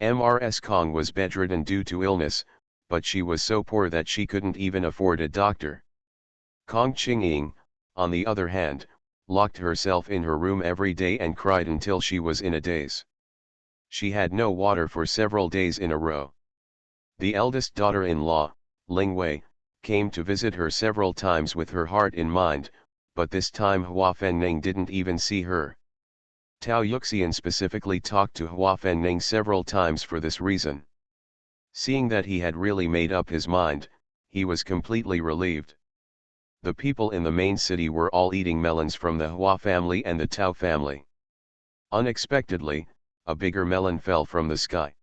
Mrs. Kong was bedridden due to illness, but she was so poor that she couldn't even afford a doctor. Kong Qingying, on the other hand, locked herself in her room every day and cried until she was in a daze. She had no water for several days in a row. The eldest daughter-in-law, Ling Wei, came to visit her several times with her heart in mind, but this time Hua Fengning didn't even see her. Tao Yuxian specifically talked to Hua Fengning several times for this reason. Seeing that he had really made up his mind, he was completely relieved. The people in the main city were all eating melons from the Hua family and the Tao family. Unexpectedly, a bigger melon fell from the sky.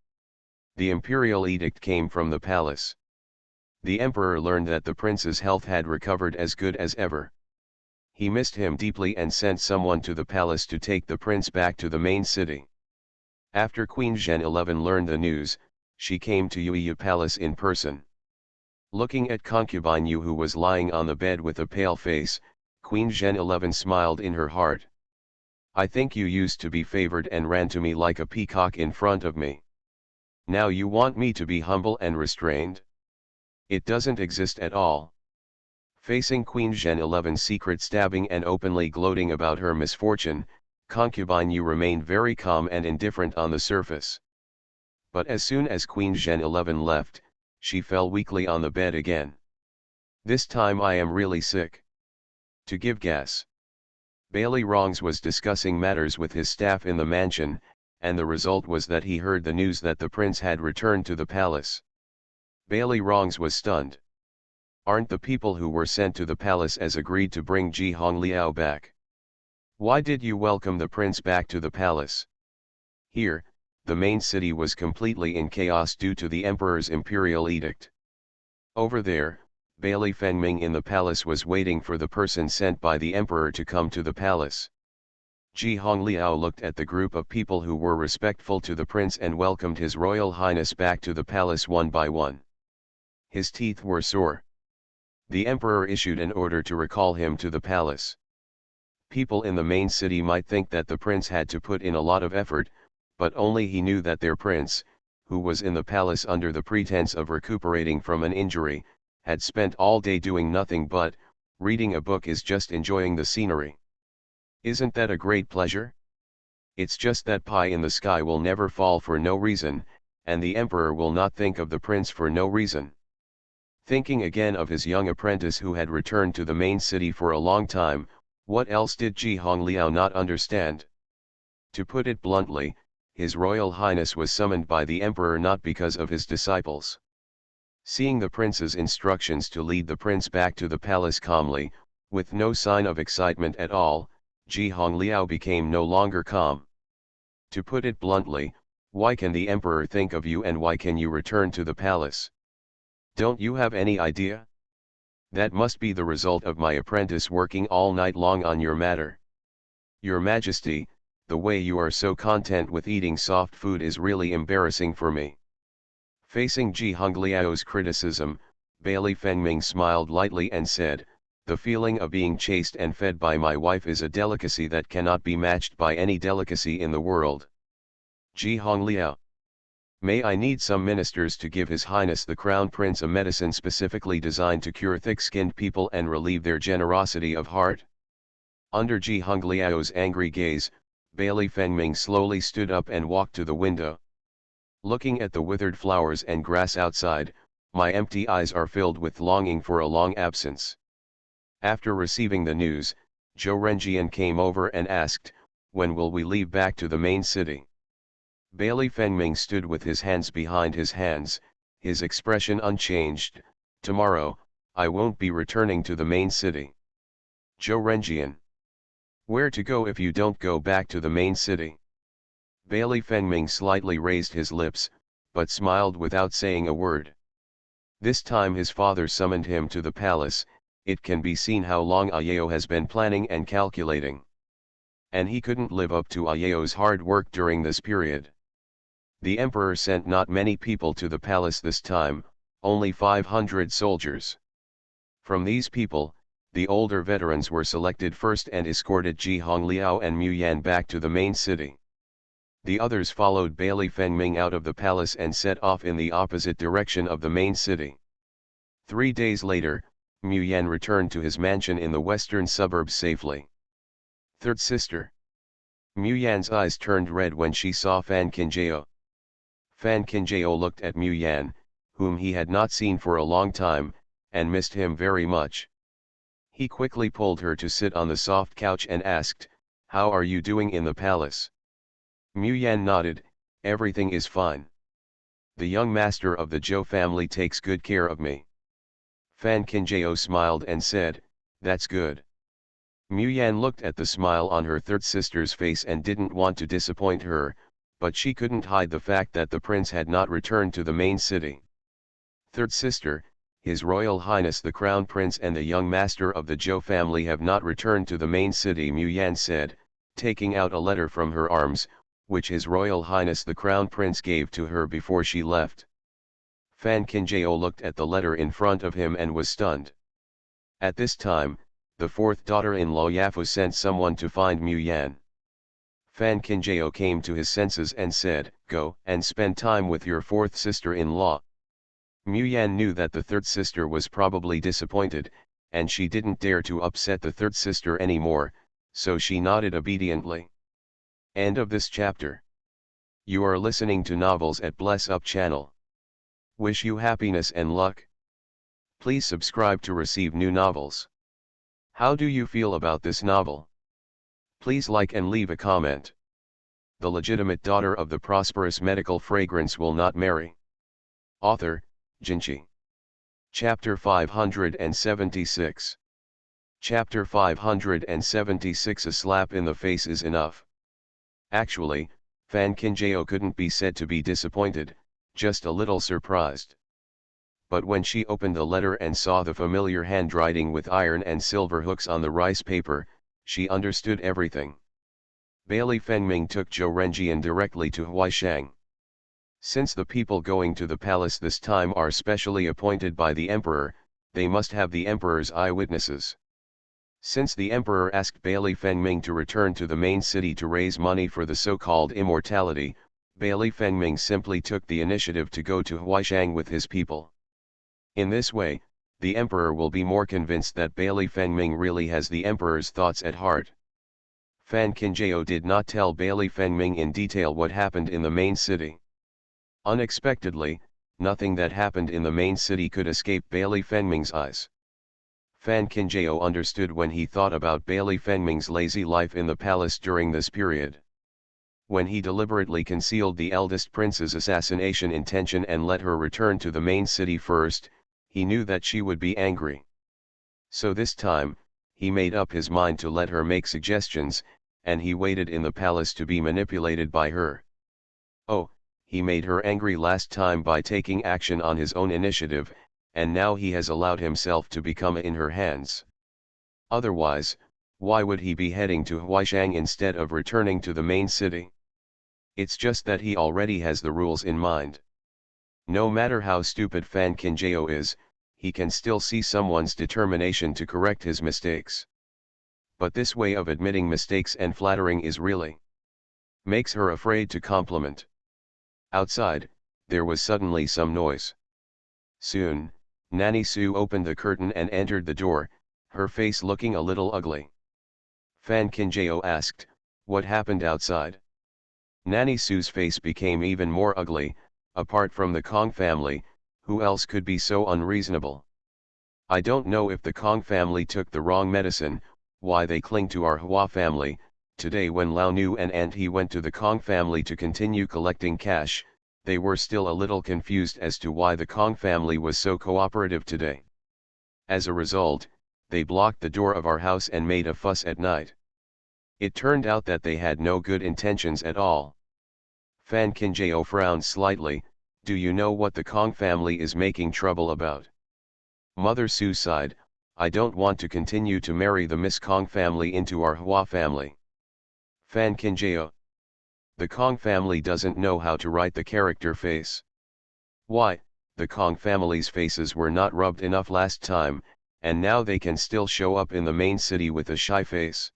The imperial edict came from the palace. The emperor learned that the prince's health had recovered as good as ever. He missed him deeply and sent someone to the palace to take the prince back to the main city. After Queen Zhen 11 learned the news, she came to Yuyu Palace in person. Looking at concubine Yu, who was lying on the bed with a pale face, Queen Zhen 11 smiled in her heart. I think you used to be favored and ran to me like a peacock in front of me. Now you want me to be humble and restrained? It doesn't exist at all. Facing Queen Zhen 11's secret stabbing and openly gloating about her misfortune, concubine Yu remained very calm and indifferent on the surface. But as soon as Queen Zhen 11 left, she fell weakly on the bed again. This time I am really sick. To give gas. Bailey Rongs was discussing matters with his staff in the mansion, and the result was that he heard the news that the prince had returned to the palace. Bailey Rongs was stunned. Aren't the people who were sent to the palace as agreed to bring Ji Hongliao back? Why did you welcome the prince back to the palace? Here, the main city was completely in chaos due to the emperor's imperial edict. Over there, Bailey Fengming in the palace was waiting for the person sent by the emperor to come to the palace. Ji Hongliao looked at the group of people who were respectful to the prince and welcomed His Royal Highness back to the palace one by one. His teeth were sore. The emperor issued an order to recall him to the palace. People in the main city might think that the prince had to put in a lot of effort, but only he knew that their prince, who was in the palace under the pretense of recuperating from an injury, had spent all day doing nothing but, reading a book is just enjoying the scenery. Isn't that a great pleasure? It's just that pie in the sky will never fall for no reason, and the emperor will not think of the prince for no reason. Thinking again of his young apprentice who had returned to the main city for a long time, what else did Ji Hongliao not understand? To put it bluntly, His Royal Highness was summoned by the emperor not because of his disciples. Seeing the prince's instructions to lead the prince back to the palace calmly, with no sign of excitement at all, Ji Hongliao became no longer calm. To put it bluntly, why can the emperor think of you and why can you return to the palace? Don't you have any idea? That must be the result of my apprentice working all night long on your matter. Your Majesty, the way you are so content with eating soft food is really embarrassing for me. Facing Ji Hongliao's criticism, Bailey Fengming smiled lightly and said, the feeling of being chased and fed by my wife is a delicacy that cannot be matched by any delicacy in the world. Ji Hongliao. May I need some ministers to give His Highness the Crown Prince a medicine specifically designed to cure thick-skinned people and relieve their generosity of heart? Under Ji Hongliao's angry gaze, Bailey Fengming slowly stood up and walked to the window. Looking at the withered flowers and grass outside, my empty eyes are filled with longing for a long absence. After receiving the news, Zhou Renjian came over and asked, when will we leave back to the main city? Bailey Fengming stood with his hands behind his hands, his expression unchanged. Tomorrow, I won't be returning to the main city. Zhou Renjian. Where to go if you don't go back to the main city? Bailey Fengming slightly raised his lips, but smiled without saying a word. This time his father summoned him to the palace. It can be seen how long Ayao has been planning and calculating. And he couldn't live up to Ayao's hard work during this period. The emperor sent not many people to the palace this time, only 500 soldiers. From these people, the older veterans were selected first and escorted Ji Hongliao and Mu Yan back to the main city. The others followed Bailey Fengming out of the palace and set off in the opposite direction of the main city. 3 days later, Mu Yan returned to his mansion in the western suburbs safely. Third sister. Mu Yan's eyes turned red when she saw Fan Qingjao. Fan Qingjao looked at Mu Yan, whom he had not seen for a long time, and missed him very much. He quickly pulled her to sit on the soft couch and asked, "How are you doing in the palace?" Mu Yan nodded, "Everything is fine. The young master of the Zhou family takes good care of me." Fan Qingjao smiled and said, "That's good." Mu Yan looked at the smile on her third sister's face and didn't want to disappoint her, but she couldn't hide the fact that the prince had not returned to the main city. "Third sister, His Royal Highness the Crown Prince and the young master of the Zhou family have not returned to the main city," Mu Yan said, taking out a letter from her arms, which His Royal Highness the Crown Prince gave to her before she left. Fan Qingjao looked at the letter in front of him and was stunned. At this time, the fourth daughter-in-law Yafu sent someone to find Mu Yan. Fan Qingjao came to his senses and said, "Go and spend time with your fourth sister-in-law." Mu Yan knew that the third sister was probably disappointed, and she didn't dare to upset the third sister anymore, so she nodded obediently. End of this chapter. You are listening to Novels at Bless Up channel. Wish you happiness and luck. Please subscribe to receive new novels. How do you feel about this novel? Please like and leave a comment. The legitimate daughter of the prosperous medical fragrance will not marry. Author, Jinchi. Chapter 576. Chapter 576. A slap in the face is enough. Actually, Fan Qingjao couldn't be said to be disappointed, just a little surprised. But when she opened the letter and saw the familiar handwriting with iron and silver hooks on the rice paper, she understood everything. Bailey Fengming took Zhou Renjian directly to Huaishang. Since the people going to the palace this time are specially appointed by the emperor, they must have the emperor's eyewitnesses. Since the emperor asked Bailey Fengming to return to the main city to raise money for the so-called immortality, Bailey Fengming simply took the initiative to go to Huaishang with his people. In this way, the emperor will be more convinced that Bailey Fengming really has the emperor's thoughts at heart. Fan Qingjao did not tell Bailey Fengming in detail what happened in the main city. Unexpectedly, nothing that happened in the main city could escape Bailey Fengming's eyes. Fan Qingjao understood when he thought about Bailey Fengming's lazy life in the palace during this period. When he deliberately concealed the eldest prince's assassination intention and let her return to the main city first, he knew that she would be angry. So this time, he made up his mind to let her make suggestions, and he waited in the palace to be manipulated by her. Oh, he made her angry last time by taking action on his own initiative, and now he has allowed himself to become in her hands. Otherwise, why would he be heading to Huaishang instead of returning to the main city? It's just that he already has the rules in mind. No matter how stupid Fan Qingjao is, he can still see someone's determination to correct his mistakes. But this way of admitting mistakes and flattering is really makes her afraid to compliment. Outside, there was suddenly some noise. Soon, Nanny Sue opened the curtain and entered the door, her face looking a little ugly. Fan Qingjao asked, "What happened outside?" Nanny Sue's face became even more ugly. Apart from the Kong family, who else could be so unreasonable? I don't know if the Kong family took the wrong medicine, why they cling to our Hua family. Today when Lao Nu and Aunt He went to the Kong family to continue collecting cash, they were still a little confused as to why the Kong family was so cooperative today. As a result, they blocked the door of our house and made a fuss at night. It turned out that they had no good intentions at all. Fan Qingjao frowned slightly. "Do you know what the Kong family is making trouble about?" Mother Sue sighed, "I don't want to continue to marry the Miss Kong family into our Hua family." Fan Qingjao. "The Kong family doesn't know how to write the character face." "Why, the Kong family's faces were not rubbed enough last time, and now they can still show up in the main city with a shy face.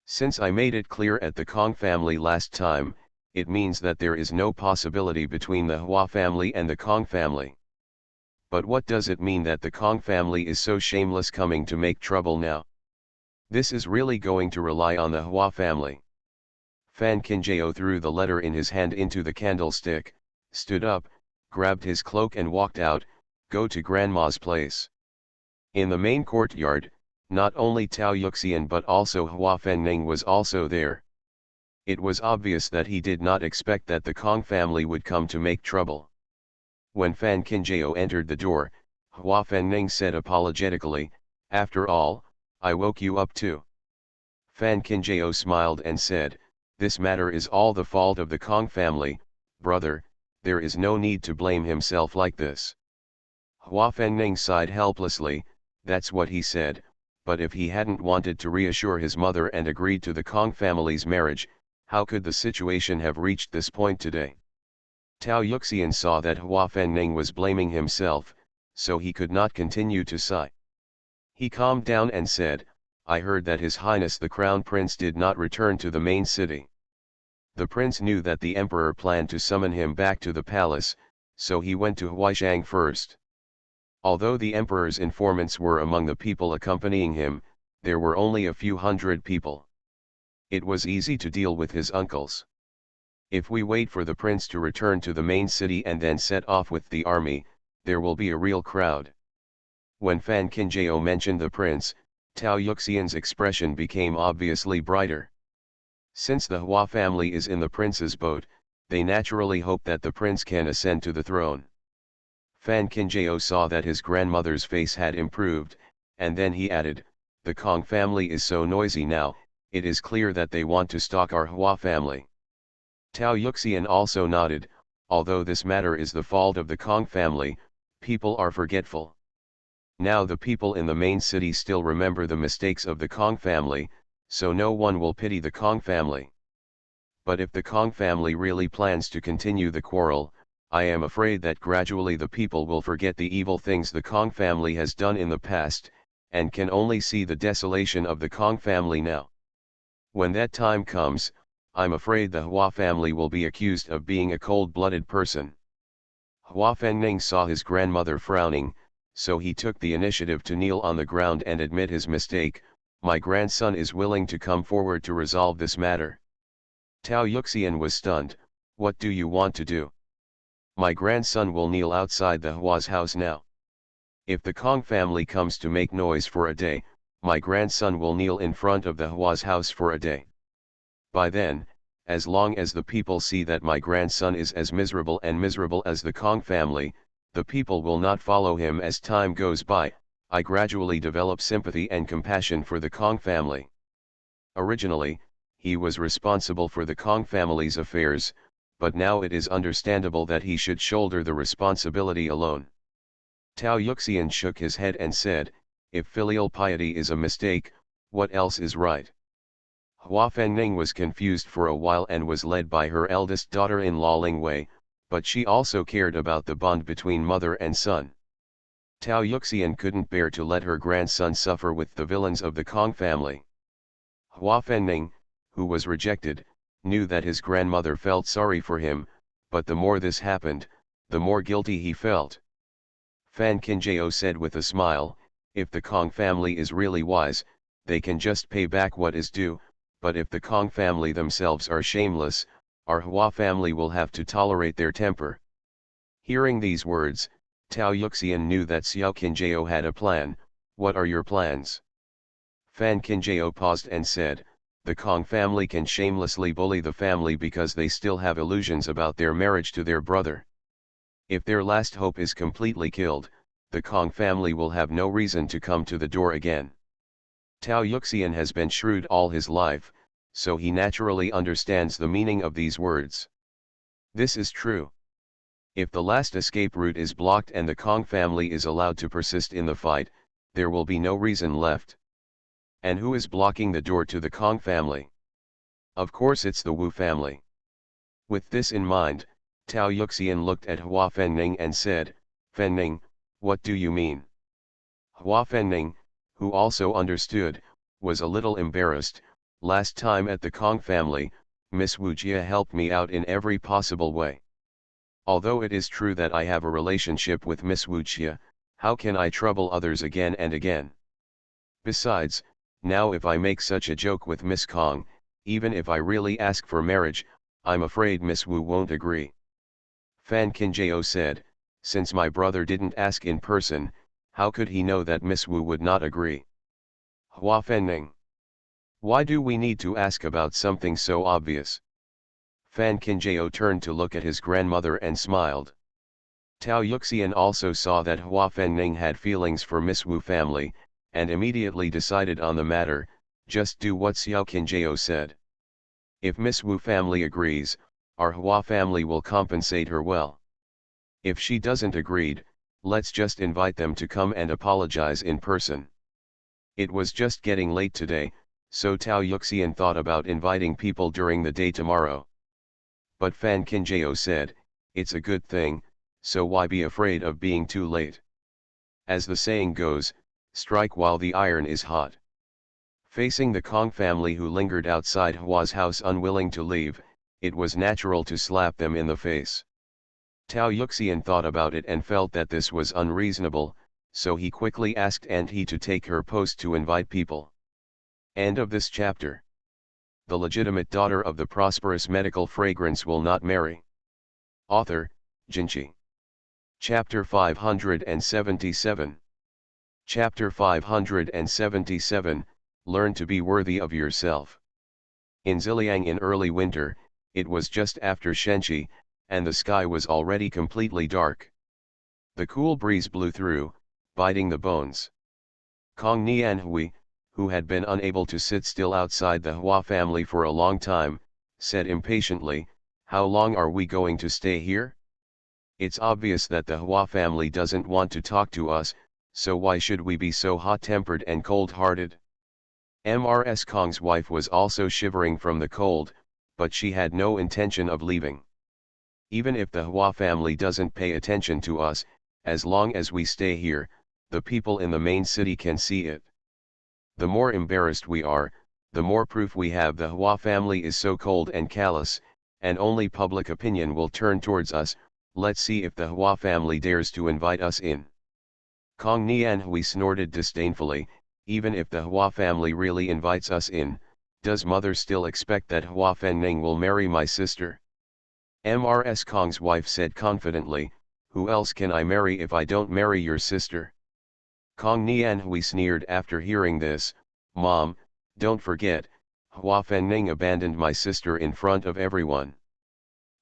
Since I made it clear at the Kong family last time, it means that there is no possibility between the Hua family and the Kong family. But what does it mean that the Kong family is so shameless coming to make trouble now? This is really going to rely on the Hua family. Fan Kinjao threw the letter in his hand into the candlestick, stood up, grabbed his cloak and walked out, go to grandma's place. In the main courtyard, not only Tao Yuxian but also Hua Fengning was also there. It was obvious that he did not expect that the Kong family would come to make trouble. When Fan Kinjao entered the door, Hua Fengning said apologetically, "After all, I woke you up too." Fan Kinjao smiled and said, "This matter is all the fault of the Kong family, brother, there is no need to blame himself like this." Hua Fengning sighed helplessly, "That's what he said, but if he hadn't wanted to reassure his mother and agreed to the Kong family's marriage, how could the situation have reached this point today?" Tao Yuxian saw that Hua Fengning was blaming himself, so he could not continue to sigh. He calmed down and said, "I heard that His Highness the Crown Prince did not return to the main city." The prince knew that the emperor planned to summon him back to the palace, so he went to Huaishang first. Although the emperor's informants were among the people accompanying him, there were only a few hundred people. It was easy to deal with his uncles. If we wait for the prince to return to the main city and then set off with the army, there will be a real crowd. When Fan Kinjao mentioned the prince, Tao Yuxian's expression became obviously brighter. Since the Hua family is in the prince's boat, they naturally hope that the prince can ascend to the throne. Fan Kinjao saw that his grandmother's face had improved, and then he added, "The Kong family is so noisy now, it is clear that they want to stalk our Hua family." Tao Yuxian also nodded, "Although this matter is the fault of the Kong family, people are forgetful. Now the people in the main city still remember the mistakes of the Kong family, so no one will pity the Kong family. But if the Kong family really plans to continue the quarrel, I am afraid that gradually the people will forget the evil things the Kong family has done in the past, and can only see the desolation of the Kong family now. When that time comes, I'm afraid the Hua family will be accused of being a cold-blooded person." Hua Fengning saw his grandmother frowning, so he took the initiative to kneel on the ground and admit his mistake. "My grandson is willing to come forward to resolve this matter." Tao Yuxian was stunned. "What do you want to do?" "My grandson will kneel outside the Hua's house now. If the Kong family comes to make noise for a day, my grandson will kneel in front of the Hua's house for a day. By then, as long as the people see that my grandson is as miserable as the Kong family, the people will not follow him. As time goes by, I gradually develop sympathy and compassion for the Kong family. Originally, he was responsible for the Kong family's affairs, but now it is understandable that he should shoulder the responsibility alone." Tao Yuxian shook his head and said, "If filial piety is a mistake, what else is right?" Hua Fengning was confused for a while and was led by her eldest daughter-in-law Ling Wei, but she also cared about the bond between mother and son. Tao Yuxian couldn't bear to let her grandson suffer with the villains of the Kong family. Hua Fengning, who was rejected, knew that his grandmother felt sorry for him, but the more this happened, the more guilty he felt. Fan Kinjao said with a smile, "If the Kong family is really wise, they can just pay back what is due, but if the Kong family themselves are shameless, our Hua family will have to tolerate their temper." Hearing these words, Tao Yuxian knew that Xiao Kinjao had a plan. "What are your plans?" Fan Kinjao paused and said, "The Kong family can shamelessly bully the family because they still have illusions about their marriage to their brother. If their last hope is completely killed, the Kong family will have no reason to come to the door again." Tao Yuxian has been shrewd all his life, so he naturally understands the meaning of these words. This is true. If the last escape route is blocked and the Kong family is allowed to persist in the fight, there will be no reason left. And who is blocking the door to the Kong family? Of course it's the Wu family. With this in mind, Tao Yuxian looked at Hua Fengning and said, "Fengning, what do you mean?" Hua Fengning, who also understood, was a little embarrassed. "Last time at the Kong family, Miss Wu Jia helped me out in every possible way. Although it is true that I have a relationship with Miss Wu Jia, how can I trouble others again and again? Besides, now if I make such a joke with Miss Kong, Even if I really ask for marriage, I'm afraid Miss Wu won't agree. Fan Qinjiao said, since my brother didn't ask in person, how could he know that Miss Wu would not agree? Hua Fenning. Why do we need to ask about something so obvious? Fan Qinjiao turned to look at his grandmother and smiled. Tao Yuxian also saw that Hua Fenning had feelings for Miss Wu family, and immediately decided on the matter, just do what Xiao Qinjiao said. If Miss Wu family agrees, our Hua family will compensate her well. If she doesn't agreed, let's just invite them to come and apologize in person. It was just getting late today, so Tao Yuxian thought about inviting people during the day tomorrow. But Fan Qinjiao said, it's a good thing, so why be afraid of being too late? As the saying goes, strike while the iron is hot. Facing the Kong family who lingered outside Hua's house unwilling to leave, it was natural to slap them in the face. Tao Yuxian thought about it and felt that this was unreasonable, so he quickly asked Aunt He to take her post to invite people. End of this chapter. The legitimate daughter of the prosperous medical fragrance will not marry. Author, Jinchi. Chapter 577. Chapter 577, Learn to be worthy of yourself. In Ziliang in early winter, it was just after Shenqi, and the sky was already completely dark. The cool breeze blew through, biting the bones. Kong Nianhui, who had been unable to sit still outside the Hua family for a long time, said impatiently, how long are we going to stay here? It's obvious that the Hua family doesn't want to talk to us, so why should we be so hot-tempered and cold-hearted? Mrs. Kong's wife was also shivering from the cold, but she had no intention of leaving. Even if the Hua family doesn't pay attention to us, as long as we stay here, the people in the main city can see it. The more embarrassed we are, the more proof we have the Hua family is so cold and callous, and only public opinion will turn towards us. Let's see if the Hua family dares to invite us in. Kong Nianhui snorted disdainfully, even if the Hua family really invites us in, does mother still expect that Hua Fenning will marry my sister? Mrs. Kong's wife said confidently, who else can I marry if I don't marry your sister? Kong Nianhui sneered after hearing this, Mom, don't forget, Hua Fenning abandoned my sister in front of everyone.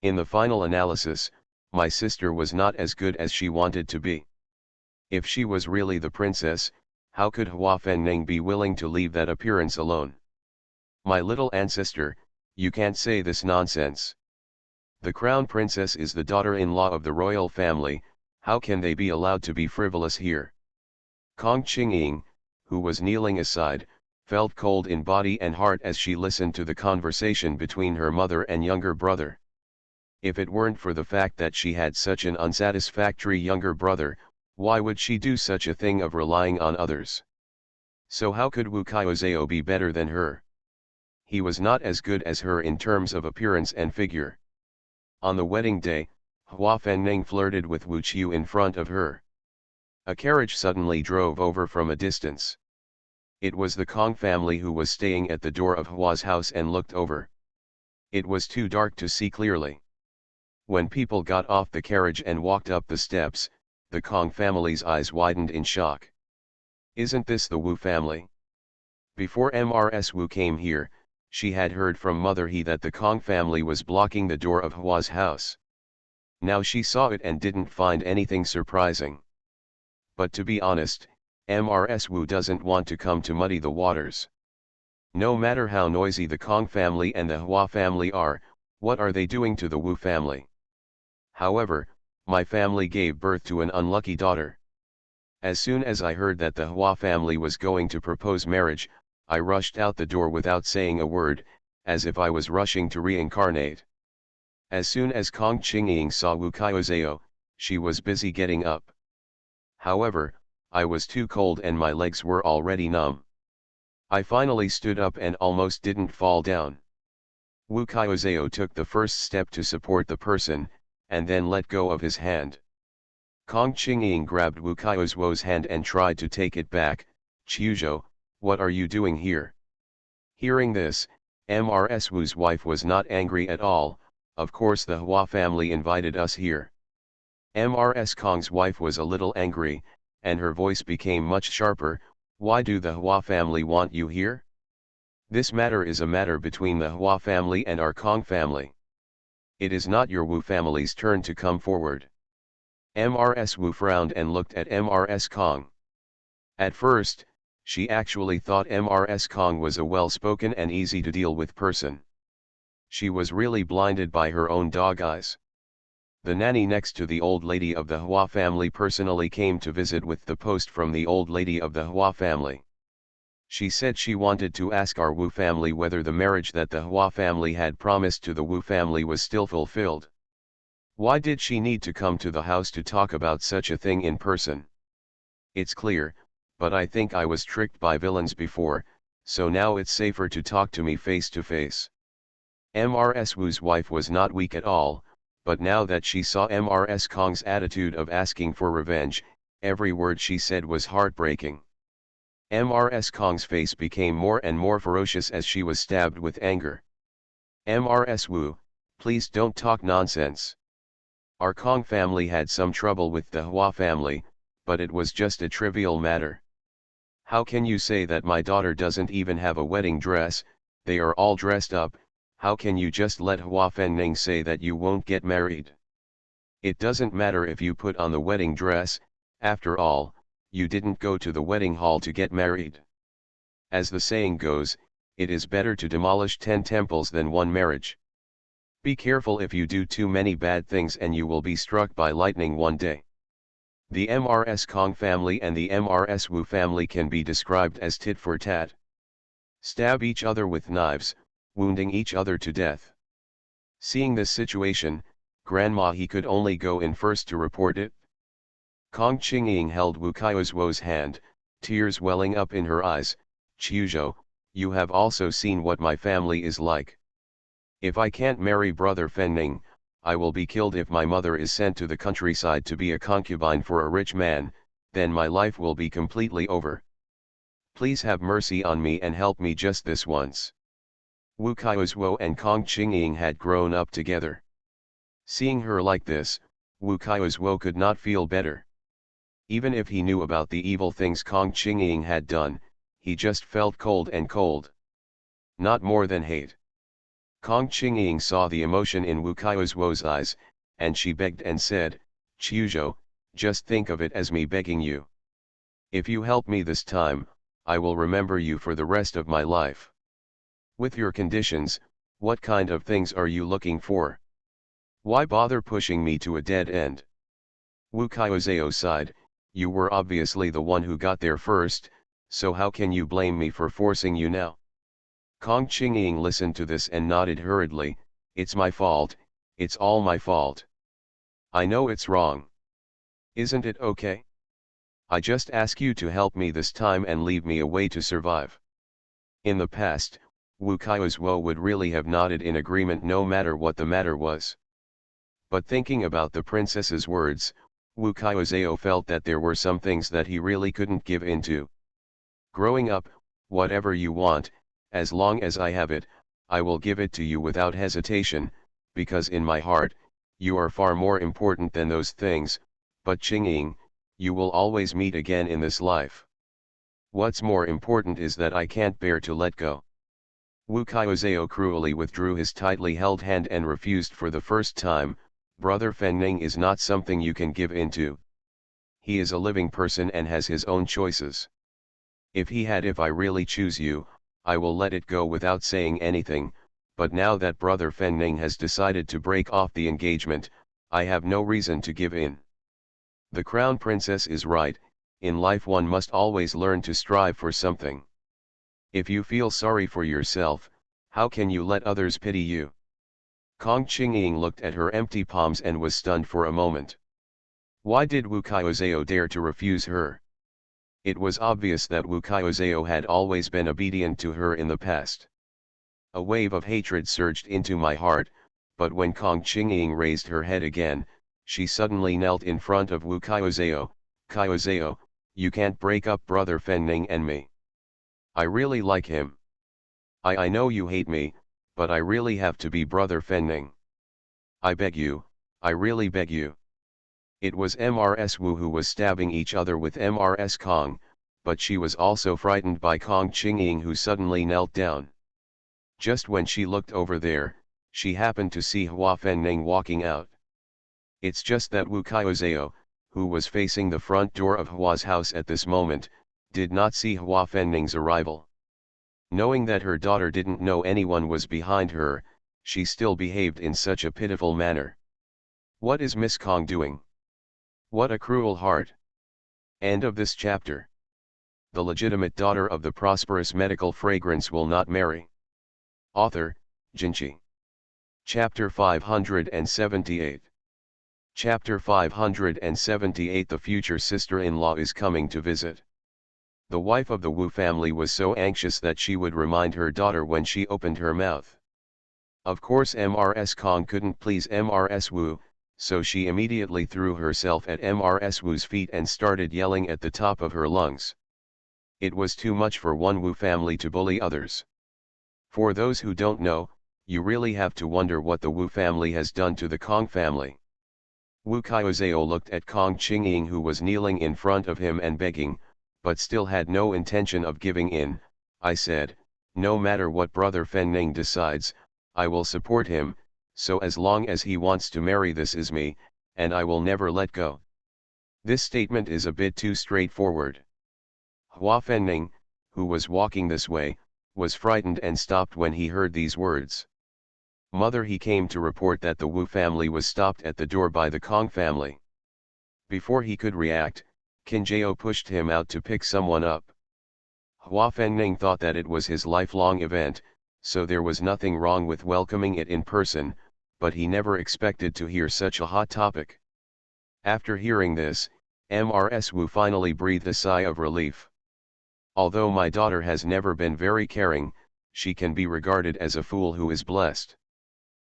In the final analysis, my sister was not as good as she wanted to be. If she was really the princess, how could Hua Fenning be willing to leave that appearance alone? My little ancestor, you can't say this nonsense. The crown princess is the daughter-in-law of the royal family, how can they be allowed to be frivolous here? Kong Qingying, who was kneeling aside, felt cold in body and heart as she listened to the conversation between her mother and younger brother. If it weren't for the fact that she had such an unsatisfactory younger brother, why would she do such a thing of relying on others? So how could Wu Qiuzhao be better than her? He was not as good as her in terms of appearance and figure. On the wedding day, Hua Fenning flirted with Wu Qiu in front of her. A carriage suddenly drove over from a distance. It was the Kong family who was staying at the door of Hua's house and looked over. It was too dark to see clearly. When people got off the carriage and walked up the steps, the Kong family's eyes widened in shock. Isn't this the Wu family? Before Mrs. Wu came here, she had heard from Mother He that the Kong family was blocking the door of Hua's house. Now she saw it and didn't find anything surprising. But to be honest, Mrs. Wu doesn't want to come to muddy the waters. No matter how noisy the Kong family and the Hua family are, what are they doing to the Wu family? However, my family gave birth to an unlucky daughter. As soon as I heard that the Hua family was going to propose marriage, I rushed out the door without saying a word, as if I was rushing to reincarnate. As soon as Kong Qingying saw Wu Qiuzhao, she was busy getting up. However, I was too cold and my legs were already numb. I finally stood up and almost didn't fall down. Wu Qiuzhao took the first step to support the person, and then let go of his hand. Kong Qingying grabbed Wu Qiuzhao's hand and tried to take it back. Qiuzhou, what are you doing here? Hearing this, Mrs. Wu's wife was not angry at all. Of course the Hua family invited us here. Mrs. Kong's wife was a little angry, and her voice became much sharper. Why do the Hua family want you here? This matter is a matter between the Hua family and our Kong family. It is not your Wu family's turn to come forward. Mrs. Wu frowned and looked at Mrs. Kong. At first, she actually thought Mrs. Kong was a well-spoken and easy-to-deal-with person. She was really blinded by her own dog eyes. The nanny next to the old lady of the Hua family personally came to visit with the post from the old lady of the Hua family. She said she wanted to ask our Wu family whether the marriage that the Hua family had promised to the Wu family was still fulfilled. Why did she need to come to the house to talk about such a thing in person? It's clear, but I think I was tricked by villains before, so now it's safer to talk to me face to face. Mrs. Wu's wife was not weak at all, but now that she saw Mrs. Kong's attitude of asking for revenge, every word she said was heartbreaking. Mrs. Kong's face became more and more ferocious as she was stabbed with anger. Mrs. Wu, please don't talk nonsense. Our Kong family had some trouble with the Hua family, but it was just a trivial matter. How can you say that my daughter doesn't even have a wedding dress? They are all dressed up. How can you just let Hua Fenning say that you won't get married? It doesn't matter if you put on the wedding dress, after all, you didn't go to the wedding hall to get married. As the saying goes, it is better to demolish 10 temples than one marriage. Be careful if you do too many bad things and you will be struck by lightning one day. The Mrs. Kong family and the Mrs. Wu family can be described as tit for tat. Stab each other with knives, wounding each other to death. Seeing this situation, Grandma he could only go in first to report it. Kong Qingying held Wu Kaiozhuo's hand, tears welling up in her eyes. Qiuzhou, you have also seen what my family is like. If I can't marry brother Fenning, I will be killed. If my mother is sent to the countryside to be a concubine for a rich man, then my life will be completely over. Please have mercy on me and help me just this once. Wu Kaiozhuo and Kong Qingying had grown up together. Seeing her like this, Wu Kaiozhuo could not feel better. Even if he knew about the evil things Kong Qingying had done, he just felt cold and cold. Not more than hate. Kong Qingying saw the emotion in Wu Kaiozhuo's eyes, and she begged and said, Qiuzhou, just think of it as me begging you. If you help me this time, I will remember you for the rest of my life. With your conditions, what kind of things are you looking for? Why bother pushing me to a dead end? Wu Kaiozhuo sighed, you were obviously the one who got there first, so how can you blame me for forcing you now? Kong Qingying listened to this and nodded hurriedly, it's my fault, it's all my fault. I know it's wrong. Isn't it okay? I just ask you to help me this time and leave me a way to survive. In the past, Wu Kaiozhuo would really have nodded in agreement no matter what the matter was. But thinking about the princess's words, Wu Kaiozhuo felt that there were some things that he really couldn't give in to. Growing up, whatever you want, as long as I have it, I will give it to you without hesitation, because in my heart, you are far more important than those things. But Qingying, you will always meet again in this life. What's more important is that I can't bear to let go. Wu Kaiozhuo cruelly withdrew his tightly held hand and refused for the first time. Brother Fenning is not something you can give in to. He is a living person and has his own choices. If I really choose you, I will let it go without saying anything, but now that brother Fenning has decided to break off the engagement, I have no reason to give in. The crown princess is right, in life one must always learn to strive for something. If you feel sorry for yourself, how can you let others pity you? Kong Qingying looked at her empty palms and was stunned for a moment. Why did Wu Kaiozhuo dare to refuse her? It was obvious that Wu Kaiozhuo had always been obedient to her in the past. A wave of hatred surged into my heart, but when Kong Qingying raised her head again, she suddenly knelt in front of Wu Kaiozhuo. Kaiozhuo, you can't break up brother Fenning and me. I really like him. I know you hate me, but I really have to be Brother Fenning. I beg you, I really beg you. It was Mrs. Wu who was stabbing each other with Mrs. Kong, but she was also frightened by Kong Qingying, who suddenly knelt down. Just when she looked over there, she happened to see Hua Fenning walking out. It's just that Wu Qiuzhao, who was facing the front door of Hua's house at this moment, did not see Hua Fenning's arrival. Knowing that her daughter didn't know anyone was behind her, she still behaved in such a pitiful manner. What is Miss Kong doing? What a cruel heart. End of this chapter. The legitimate daughter of the prosperous medical fragrance will not marry. Author, Jinchi. Chapter 578. Chapter 578. The future sister-in-law is coming to visit. The wife of the Wu family was so anxious that she would remind her daughter when she opened her mouth. Of course Mrs. Kong couldn't please Mrs. Wu, so she immediately threw herself at Mrs. Wu's feet and started yelling at the top of her lungs. It was too much for one Wu family to bully others. For those who don't know, you really have to wonder what the Wu family has done to the Kong family. Wu Qiuzhao looked at Kong Qingying, who was kneeling in front of him and begging, but still had no intention of giving in. I said, no matter what Brother Fenning decides, I will support him, so as long as he wants to marry this is me, and I will never let go. This statement is a bit too straightforward. Hua Fenning, who was walking this way, was frightened and stopped when he heard these words. Mother, he came to report that the Wu family was stopped at the door by the Kong family. Before he could react, Qinjiao pushed him out to pick someone up. Hua Fenning thought that it was his lifelong event, so there was nothing wrong with welcoming it in person, but he never expected to hear such a hot topic. After hearing this, Mrs. Wu finally breathed a sigh of relief. Although my daughter has never been very caring, she can be regarded as a fool who is blessed.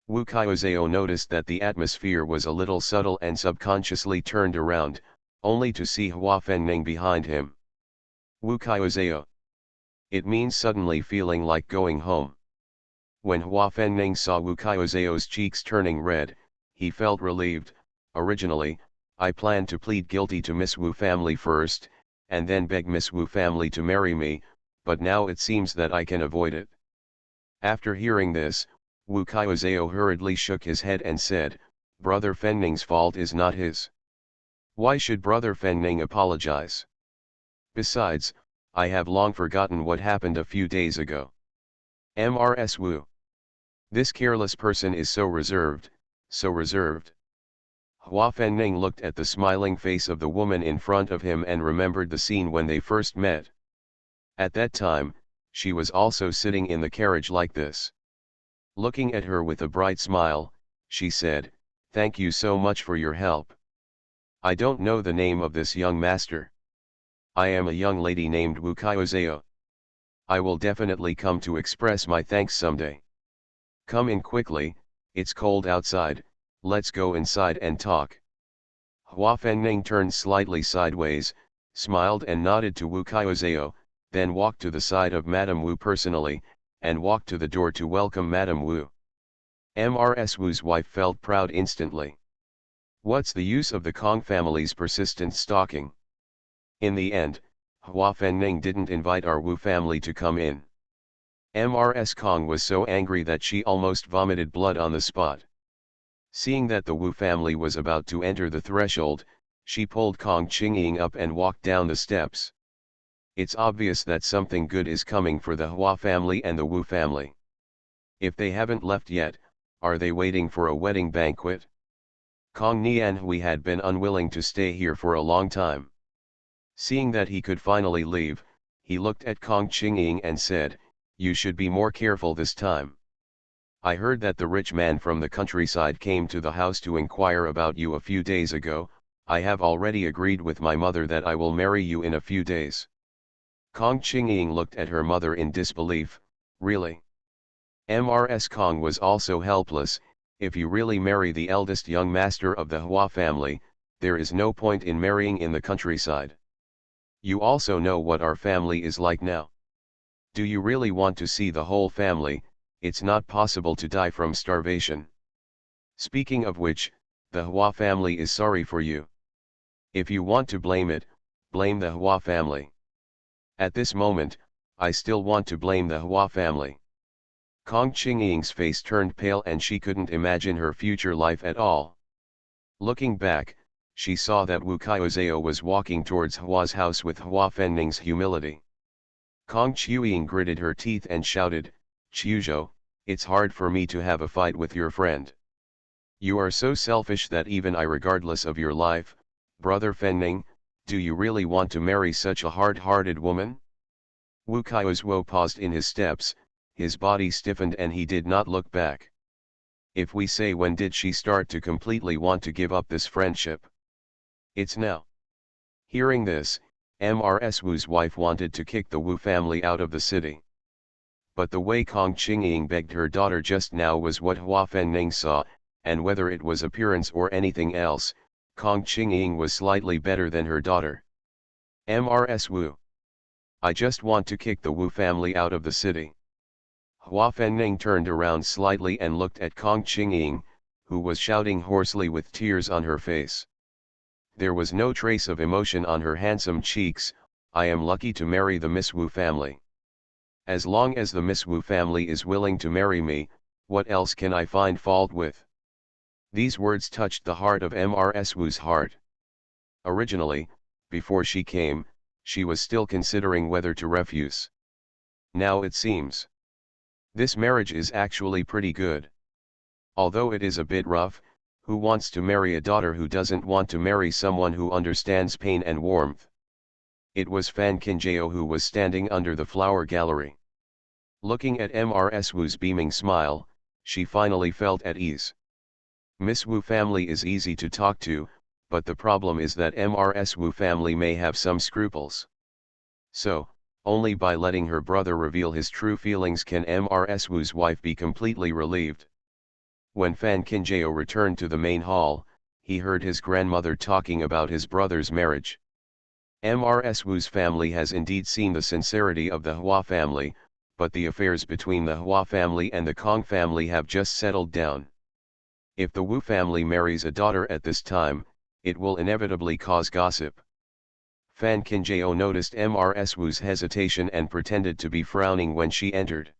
Wu Qiuzhao noticed that the atmosphere was a little subtle and subconsciously turned around, only to see Hua Fenning behind him. Wu Qiuzhao. It means suddenly feeling like going home. When Hua Fenning saw Wu Qiuzhao's cheeks turning red, he felt relieved. Originally, I planned to plead guilty to Miss Wu family first, and then beg Miss Wu family to marry me, but now it seems that I can avoid it. After hearing this, Wu Qiuzhao hurriedly shook his head and said, Brother Fenning's fault is not his. Why should Brother Fenning apologize? Besides, I have long forgotten what happened a few days ago. Mrs. Wu. This careless person is so reserved, so reserved. Hua Fenning looked at the smiling face of the woman in front of him and remembered the scene when they first met. At that time, she was also sitting in the carriage like this. Looking at her with a bright smile, she said, Thank you so much for your help. I don't know the name of this young master. I am a young lady named Wu Qiuzhao. I will definitely come to express my thanks someday. Come in quickly, it's cold outside, let's go inside and talk. Hua Fenning turned slightly sideways, smiled and nodded to Wu Qiuzhao, then walked to the side of Madame Wu personally, and walked to the door to welcome Madame Wu. Mrs. Wu's wife felt proud instantly. What's the use of the Kong family's persistent stalking? In the end, Hua Fenning didn't invite our Wu family to come in. Mrs. Kong was so angry that she almost vomited blood on the spot. Seeing that the Wu family was about to enter the threshold, she pulled Kong Qingying up and walked down the steps. It's obvious that something good is coming for the Hua family and the Wu family. If they haven't left yet, are they waiting for a wedding banquet? Kong Nianhui had been unwilling to stay here for a long time. Seeing that he could finally leave, he looked at Kong Qingying and said, You should be more careful this time. I heard that the rich man from the countryside came to the house to inquire about you a few days ago. I have already agreed with my mother that I will marry you in a few days. Kong Qingying looked at her mother in disbelief. Really? Mrs. Kong was also helpless. If you really marry the eldest young master of the Hua family, there is no point in marrying in the countryside. You also know what our family is like now. Do you really want to see the whole family, it's not possible to die from starvation. Speaking of which, the Hua family is sorry for you. If you want to blame it, blame the Hua family. At this moment, I still want to blame the Hua family. Kong Qingying's face turned pale and she couldn't imagine her future life at all. Looking back, she saw that Wu Qiuzhao was walking towards Hua's house with Hua Fenning's humility. Kong Qiying gritted her teeth and shouted, "Qiuzhou, it's hard for me to have a fight with your friend. You are so selfish that even I, regardless of your life, brother Fenning, do you really want to marry such a hard-hearted woman?" Wu Qiuzhou paused in his steps, his body stiffened and he did not look back. If we say when did she start to completely want to give up this friendship? It's now. Hearing this, Mrs. Wu's wife wanted to kick the Wu family out of the city. But the way Kong Qingying begged her daughter just now was what Hua Fenning saw, and whether it was appearance or anything else, Kong Qingying was slightly better than her daughter. Mrs. Wu. I just want to kick the Wu family out of the city. Hua Fenning turned around slightly and looked at Kong Qingying, who was shouting hoarsely with tears on her face. There was no trace of emotion on her handsome cheeks. I am lucky to marry the Miss Wu family. As long as the Miss Wu family is willing to marry me, what else can I find fault with? These words touched the heart of Mrs. Wu's heart. Originally, before she came, she was still considering whether to refuse. Now it seems this marriage is actually pretty good. Although it is a bit rough, who wants to marry a daughter who doesn't want to marry someone who understands pain and warmth? It was Fan Qinjiao who was standing under the flower gallery. Looking at Mrs. Wu's beaming smile, she finally felt at ease. Miss Wu family is easy to talk to, but the problem is that Mrs. Wu family may have some scruples. So, only by letting her brother reveal his true feelings can Mrs. Wu's wife be completely relieved. When Fan Qinjiao returned to the main hall, he heard his grandmother talking about his brother's marriage. Mrs. Wu's family has indeed seen the sincerity of the Hua family, but the affairs between the Hua family and the Kong family have just settled down. If the Wu family marries a daughter at this time, it will inevitably cause gossip. Fan Qinjiao noticed Mrs. Wu's hesitation and pretended to be frowning when she entered.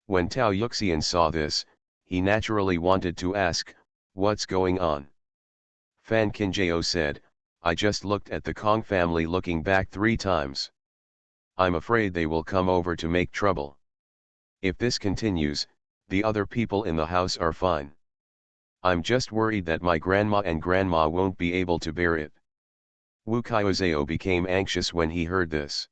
When Tao Yuxian saw this, he naturally wanted to ask, "What's going on?" Fan Qinjiao said, "I just looked at the Kong family looking back 3 times. I'm afraid they will come over to make trouble. If this continues, the other people in the house are fine. I'm just worried that my grandma and grandma won't be able to bear it." Wu Qiuzhao became anxious when he heard this.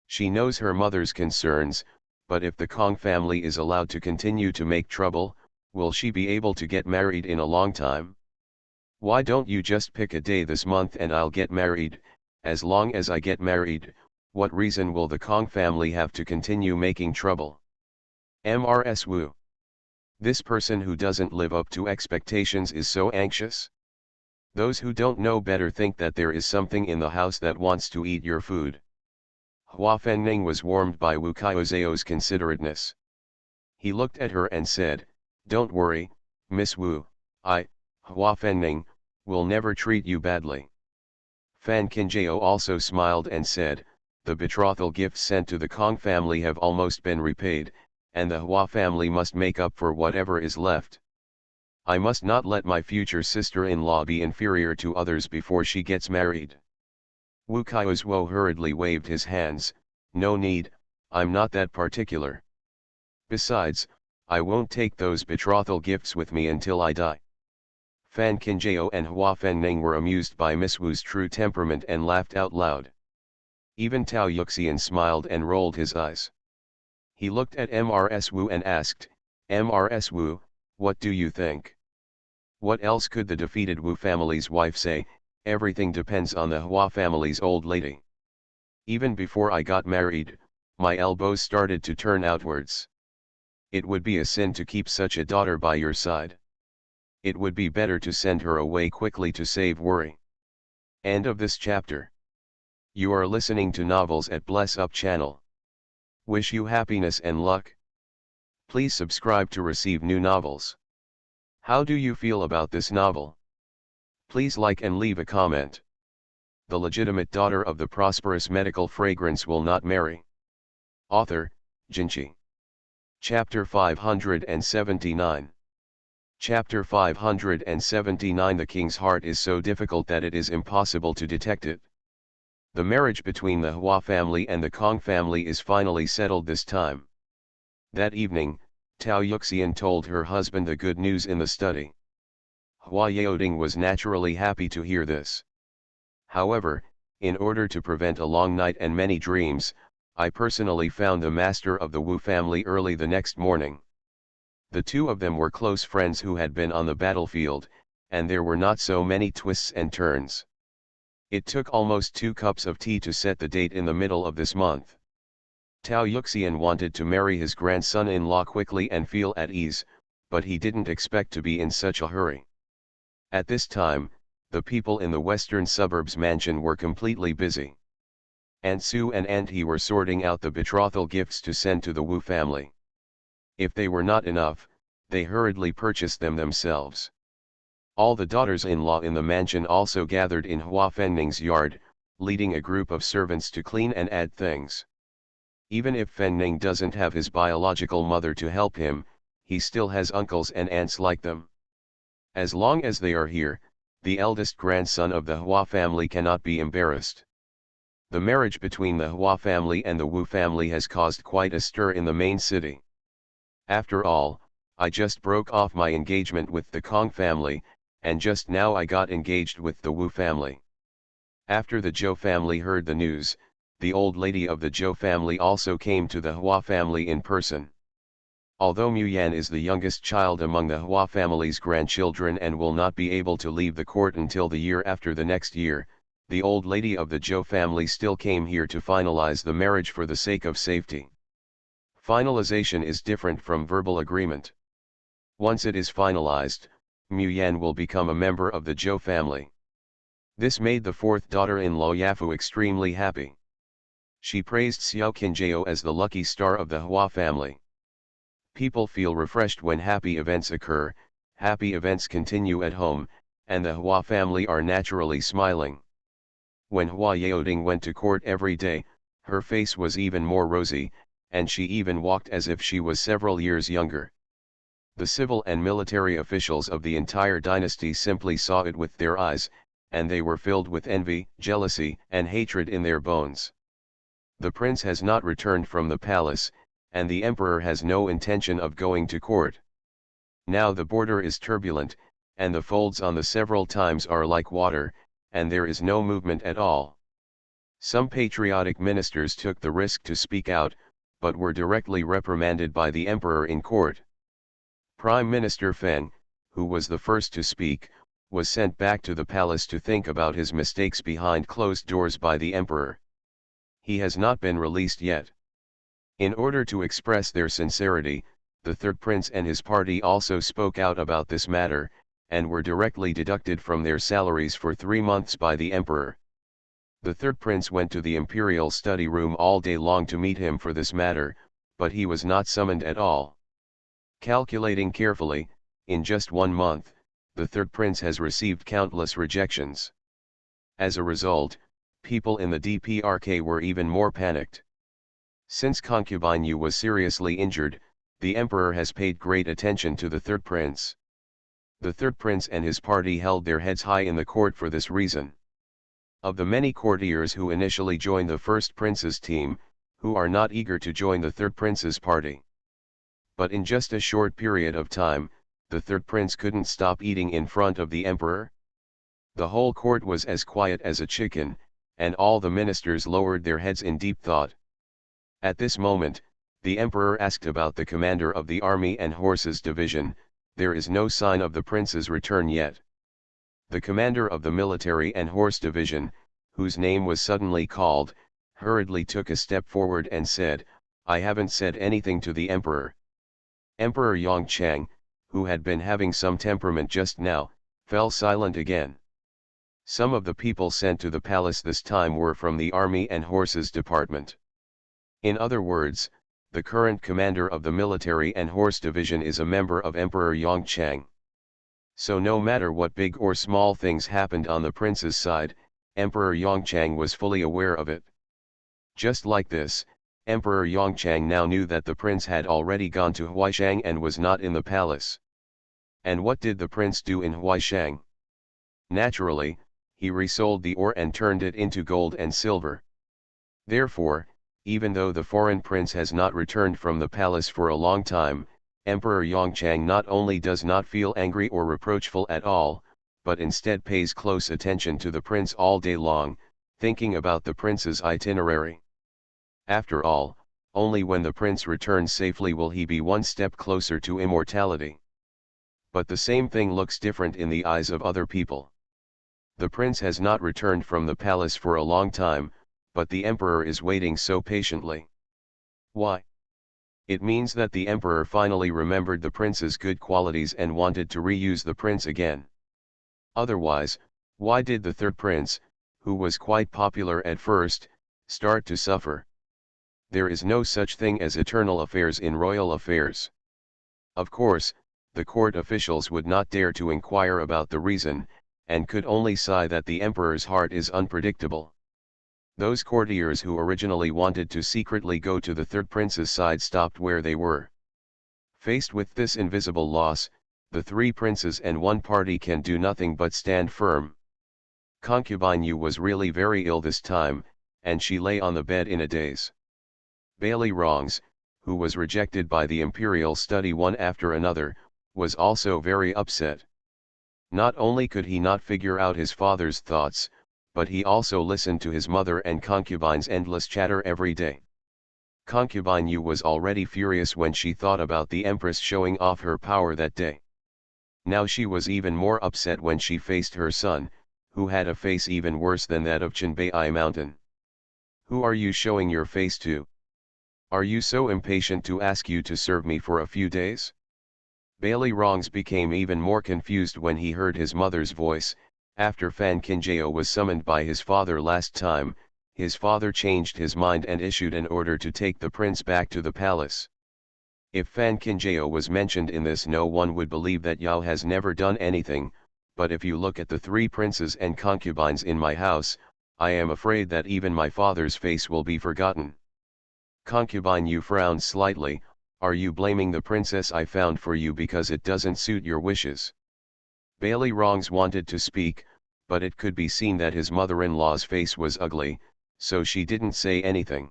She knows her mother's concerns, but if the Kong family is allowed to continue to make trouble, will she be able to get married in a long time? "Why don't you just pick a day this month and I'll get married? As long as I get married, what reason will the Kong family have to continue making trouble?" Mrs. Wu. This person who doesn't live up to expectations is so anxious. Those who don't know better think that there is something in the house that wants to eat your food. Hua Fenning was warmed by Wu Qiuzhao's considerateness. He looked at her and said, "Don't worry, Miss Wu, Hua Fenning, will never treat you badly." Fan Qinjiao also smiled and said, "The betrothal gifts sent to the Kong family have almost been repaid, and the Hua family must make up for whatever is left. I must not let my future sister-in-law be inferior to others before she gets married." Wu Qiuzhou hurriedly waved his hands, "No need, I'm not that particular. Besides, I won't take those betrothal gifts with me until I die." Fan Qinjiao and Hua Fenning were amused by Miss Wu's true temperament and laughed out loud. Even Tao Yuxian smiled and rolled his eyes. He looked at Mrs. Wu and asked, "Mrs. Wu, what do you think?" What else could the defeated Wu family's wife say? Everything depends on the Hua family's old lady. Even before I got married, my elbows started to turn outwards. It would be a sin to keep such a daughter by your side. It would be better to send her away quickly to save worry. End of this chapter. You are listening to novels at Bless Up channel. Wish you happiness and luck. Please subscribe to receive new novels. How do you feel about this novel? Please like and leave a comment. The legitimate daughter of the prosperous medical fragrance will not marry. Author, Jinchi. Chapter 579. Chapter 579. The king's heart is so difficult that it is impossible to detect it. The marriage between the Hua family and the Kong family is finally settled this time. That evening, Tao Yuxian told her husband the good news in the study. Hua Yaoding was naturally happy to hear this. However, in order to prevent a long night and many dreams, I personally found the master of the Wu family early the next morning. The two of them were close friends who had been on the battlefield, and there were not so many twists and turns. It took almost 2 cups of tea to set the date in the middle of this month. Tao Yuxian wanted to marry his grandson-in-law quickly and feel at ease, but he didn't expect to be in such a hurry. At this time, the people in the western suburbs mansion were completely busy. Aunt Sue and Aunt He were sorting out the betrothal gifts to send to the Wu family. If they were not enough, they hurriedly purchased them themselves. All the daughters-in-law in the mansion also gathered in Hua Fenning's yard, leading a group of servants to clean and add things. Even if Fenning doesn't have his biological mother to help him, he still has uncles and aunts like them. As long as they are here, the eldest grandson of the Hua family cannot be embarrassed. The marriage between the Hua family and the Wu family has caused quite a stir in the main city. After all, I just broke off my engagement with the Kong family, and just now I got engaged with the Wu family. After the Zhou family heard the news, the old lady of the Zhou family also came to the Hua family in person. Although Mu Yan is the youngest child among the Hua family's grandchildren and will not be able to leave the court until the year after the next year, the old lady of the Zhou family still came here to finalize the marriage for the sake of safety. Finalization is different from verbal agreement. Once it is finalized, Mu Yan will become a member of the Zhou family. This made the fourth daughter-in-law Yafu extremely happy. She praised Xiao Qinjiao as the lucky star of the Hua family. People feel refreshed when happy events occur, happy events continue at home, and the Hua family are naturally smiling. When Hua Yaoding went to court every day, her face was even more rosy, and she even walked as if she was several years younger. The civil and military officials of the entire dynasty simply saw it with their eyes, and they were filled with envy, jealousy, and hatred in their bones. The prince has not returned from the palace, and the emperor has no intention of going to court. Now the border is turbulent, and the folds on the several times are like water, and there is no movement at all. Some patriotic ministers took the risk to speak out, but were directly reprimanded by the emperor in court. Prime Minister Feng, who was the first to speak, was sent back to the palace to think about his mistakes behind closed doors by the emperor. He has not been released yet. In order to express their sincerity, the third prince and his party also spoke out about this matter, and were directly deducted from their salaries for 3 months by the emperor. The third prince went to the imperial study room all day long to meet him for this matter, but he was not summoned at all. Calculating carefully, in just 1 month, the third prince has received countless rejections. As a result, people in the DPRK were even more panicked. Since concubine Yu was seriously injured, the emperor has paid great attention to the third prince. The third prince and his party held their heads high in the court for this reason. Of the many courtiers who initially joined the first prince's team, who are not eager to join the third prince's party. But in just a short period of time, the third prince couldn't stop eating in front of the emperor. The whole court was as quiet as a chicken, and all the ministers lowered their heads in deep thought. At this moment, the emperor asked about the commander of the army and horses division. There is no sign of the prince's return yet. The commander of the military and horse division, whose name was suddenly called, hurriedly took a step forward and said, "I haven't said anything to the emperor." Emperor Yongchang, who had been having some temperament just now, fell silent again. Some of the people sent to the palace this time were from the army and horses department. In other words, the current commander of the military and horse division, is a member of Emperor Yongchang. So no matter what big or small things happened on the prince's side, Emperor Yongchang was fully aware of it. Just like this, Emperor Yongchang now knew that the prince had already gone to Huaishang and was not in the palace. And what did the prince do in Huaishang? Naturally, he resold the ore and turned it into gold and silver. Therefore, even though the foreign prince has not returned from the palace for a long time, Emperor Yongchang not only does not feel angry or reproachful at all, but instead pays close attention to the prince all day long, thinking about the prince's itinerary. After all, only when the prince returns safely will he be one step closer to immortality. But the same thing looks different in the eyes of other people. The prince has not returned from the palace for a long time, but the emperor is waiting so patiently. Why? It means that the emperor finally remembered the prince's good qualities and wanted to reuse the prince again. Otherwise, why did the third prince, who was quite popular at first, start to suffer? There is no such thing as eternal affairs in royal affairs. Of course, the court officials would not dare to inquire about the reason, and could only sigh that the emperor's heart is unpredictable. Those courtiers who originally wanted to secretly go to the third prince's side stopped where they were. Faced with this invisible loss, the three princes and one party can do nothing but stand firm. Concubine Yu was really very ill this time, and she lay on the bed in a daze. Bailey Rongs, who was rejected by the imperial study one after another, was also very upset. Not only could he not figure out his father's thoughts, but he also listened to his mother and concubine's endless chatter every day. Concubine Yu was already furious when she thought about the empress showing off her power that day. Now she was even more upset when she faced her son, who had a face even worse than that of Chenbai Mountain. Who are you showing your face to? Are you so impatient to ask you to serve me for a few days? Bailey Rongs became even more confused when he heard his mother's voice. After Fan Kinjao was summoned by his father last time, his father changed his mind and issued an order to take the prince back to the palace. If Fan Kinjao was mentioned in this, no one would believe that Yao has never done anything, but if you look at the three princes and concubines in my house, I am afraid that even my father's face will be forgotten. Concubine Yu frowned slightly. Are you blaming the princess I found for you because it doesn't suit your wishes? Bailey Rongs wanted to speak, but it could be seen that his mother-in-law's face was ugly, so she didn't say anything.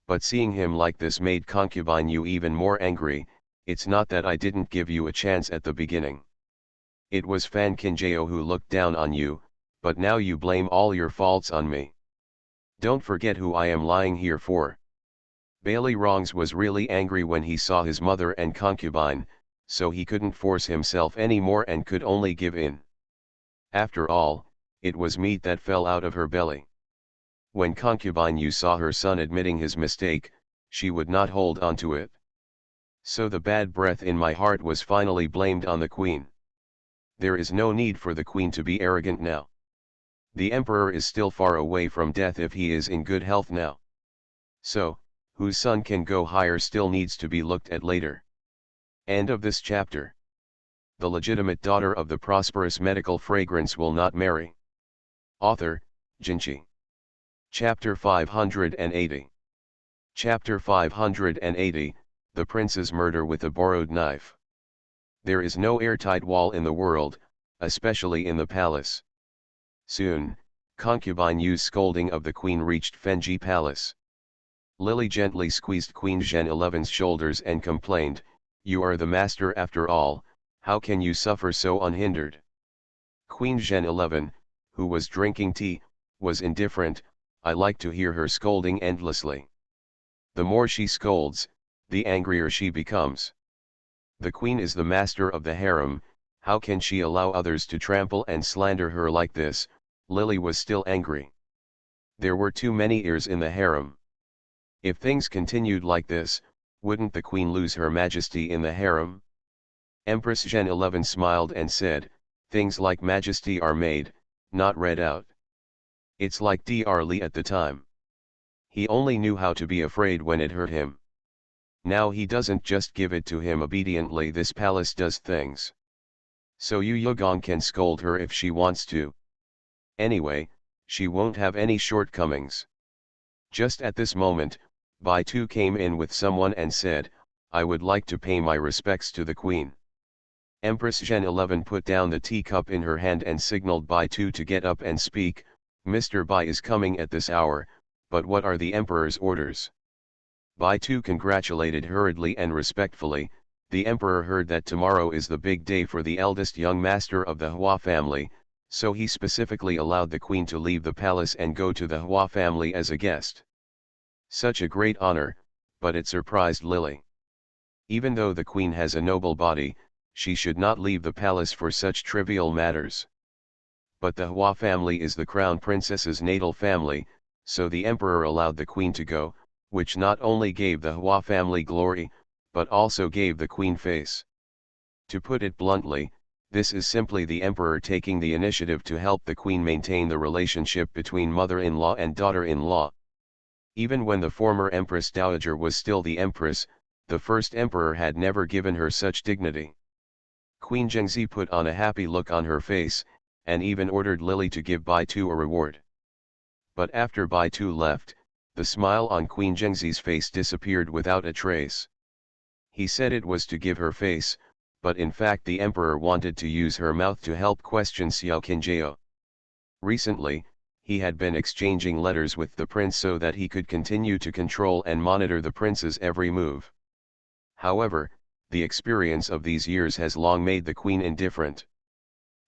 But seeing him like this made Concubine Yu even more angry. It's not that I didn't give you a chance at the beginning. It was Fan Kinjao who looked down on you, but now you blame all your faults on me. Don't forget who I am lying here for. Bailey Rongs was really angry when he saw his mother and concubine, so he couldn't force himself anymore and could only give in. After all, it was meat that fell out of her belly. When Concubine Yu saw her son admitting his mistake, she would not hold on to it. So the bad breath in my heart was finally blamed on the queen. There is no need for the queen to be arrogant now. The emperor is still far away from death if he is in good health now. So, whose son can go higher still needs to be looked at later. End of this chapter. The legitimate daughter of the prosperous medical fragrance will not marry. Author, Jinchi. Chapter 580. Chapter 580, The Prince's Murder with a Borrowed Knife. There is no airtight wall in the world, especially in the palace. Soon, Concubine Yu's scolding of the queen reached Fenji Palace. Lily gently squeezed Queen Zhen 11's shoulders and complained, "You are the master after all, how can you suffer so unhindered?" Queen Zhen 11, who was drinking tea, was indifferent. I like to hear her scolding endlessly. The more she scolds, the angrier she becomes. The queen is the master of the harem, how can she allow others to trample and slander her like this? Lily was still angry. There were too many ears in the harem. If things continued like this, wouldn't the queen lose her majesty in the harem? Empress Zhen 11 smiled and said, "Things like majesty are made, not read out. It's like Dr. Li at the time. He only knew how to be afraid when it hurt him. Now he doesn't just give it to him obediently, this palace does things. So Yu Yugong can scold her if she wants to. Anyway, she won't have any shortcomings. Just at this moment, Bai Tu came in with someone and said, "I would like to pay my respects to the queen." Empress Zhen 11 put down the teacup in her hand and signaled Bai Tu to get up and speak. "Mr. Bai is coming at this hour, but what are the emperor's orders?" Bai Tu congratulated hurriedly and respectfully. The emperor heard that tomorrow is the big day for the eldest young master of the Hua family, so he specifically allowed the queen to leave the palace and go to the Hua family as a guest. Such a great honor, but it surprised Lily. Even though the queen has a noble body, she should not leave the palace for such trivial matters. But the Hua family is the crown princess's natal family, so the emperor allowed the queen to go, which not only gave the Hua family glory, but also gave the queen face. To put it bluntly, this is simply the emperor taking the initiative to help the queen maintain the relationship between mother-in-law and daughter-in-law. Even when the former Empress Dowager was still the empress, the first emperor had never given her such dignity. Queen Zhengzi put on a happy look on her face, and even ordered Lily to give Bai Tu a reward. But after Bai Tu left, the smile on Queen Zhengzi's face disappeared without a trace. He said it was to give her face, but in fact the emperor wanted to use her mouth to help question Xiao Qinjiao. Recently, he had been exchanging letters with the prince so that he could continue to control and monitor the prince's every move. However, the experience of these years has long made the queen indifferent.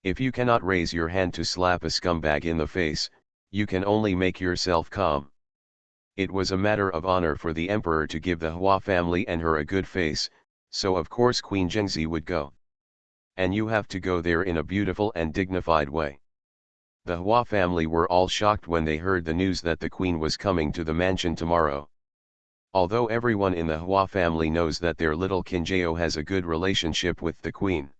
If you cannot raise your hand to slap a scumbag in the face, you can only make yourself calm. It was a matter of honor for the emperor to give the Hua family and her a good face, so of course Queen Zhengzi would go. And you have to go there in a beautiful and dignified way. The Hua family were all shocked when they heard the news that the queen was coming to the mansion tomorrow. Although everyone in the Hua family knows that their little Qinjiao has a good relationship with the queen.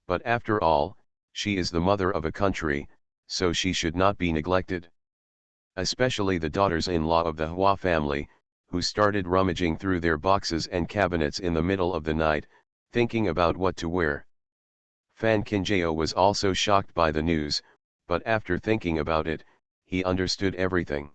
But after all, she is the mother of a country, so she should not be neglected. Especially the daughters-in-law of the Hua family, who started rummaging through their boxes and cabinets in the middle of the night, thinking about what to wear. Fan Qinjiao was also shocked by the news, but after thinking about it, he understood everything.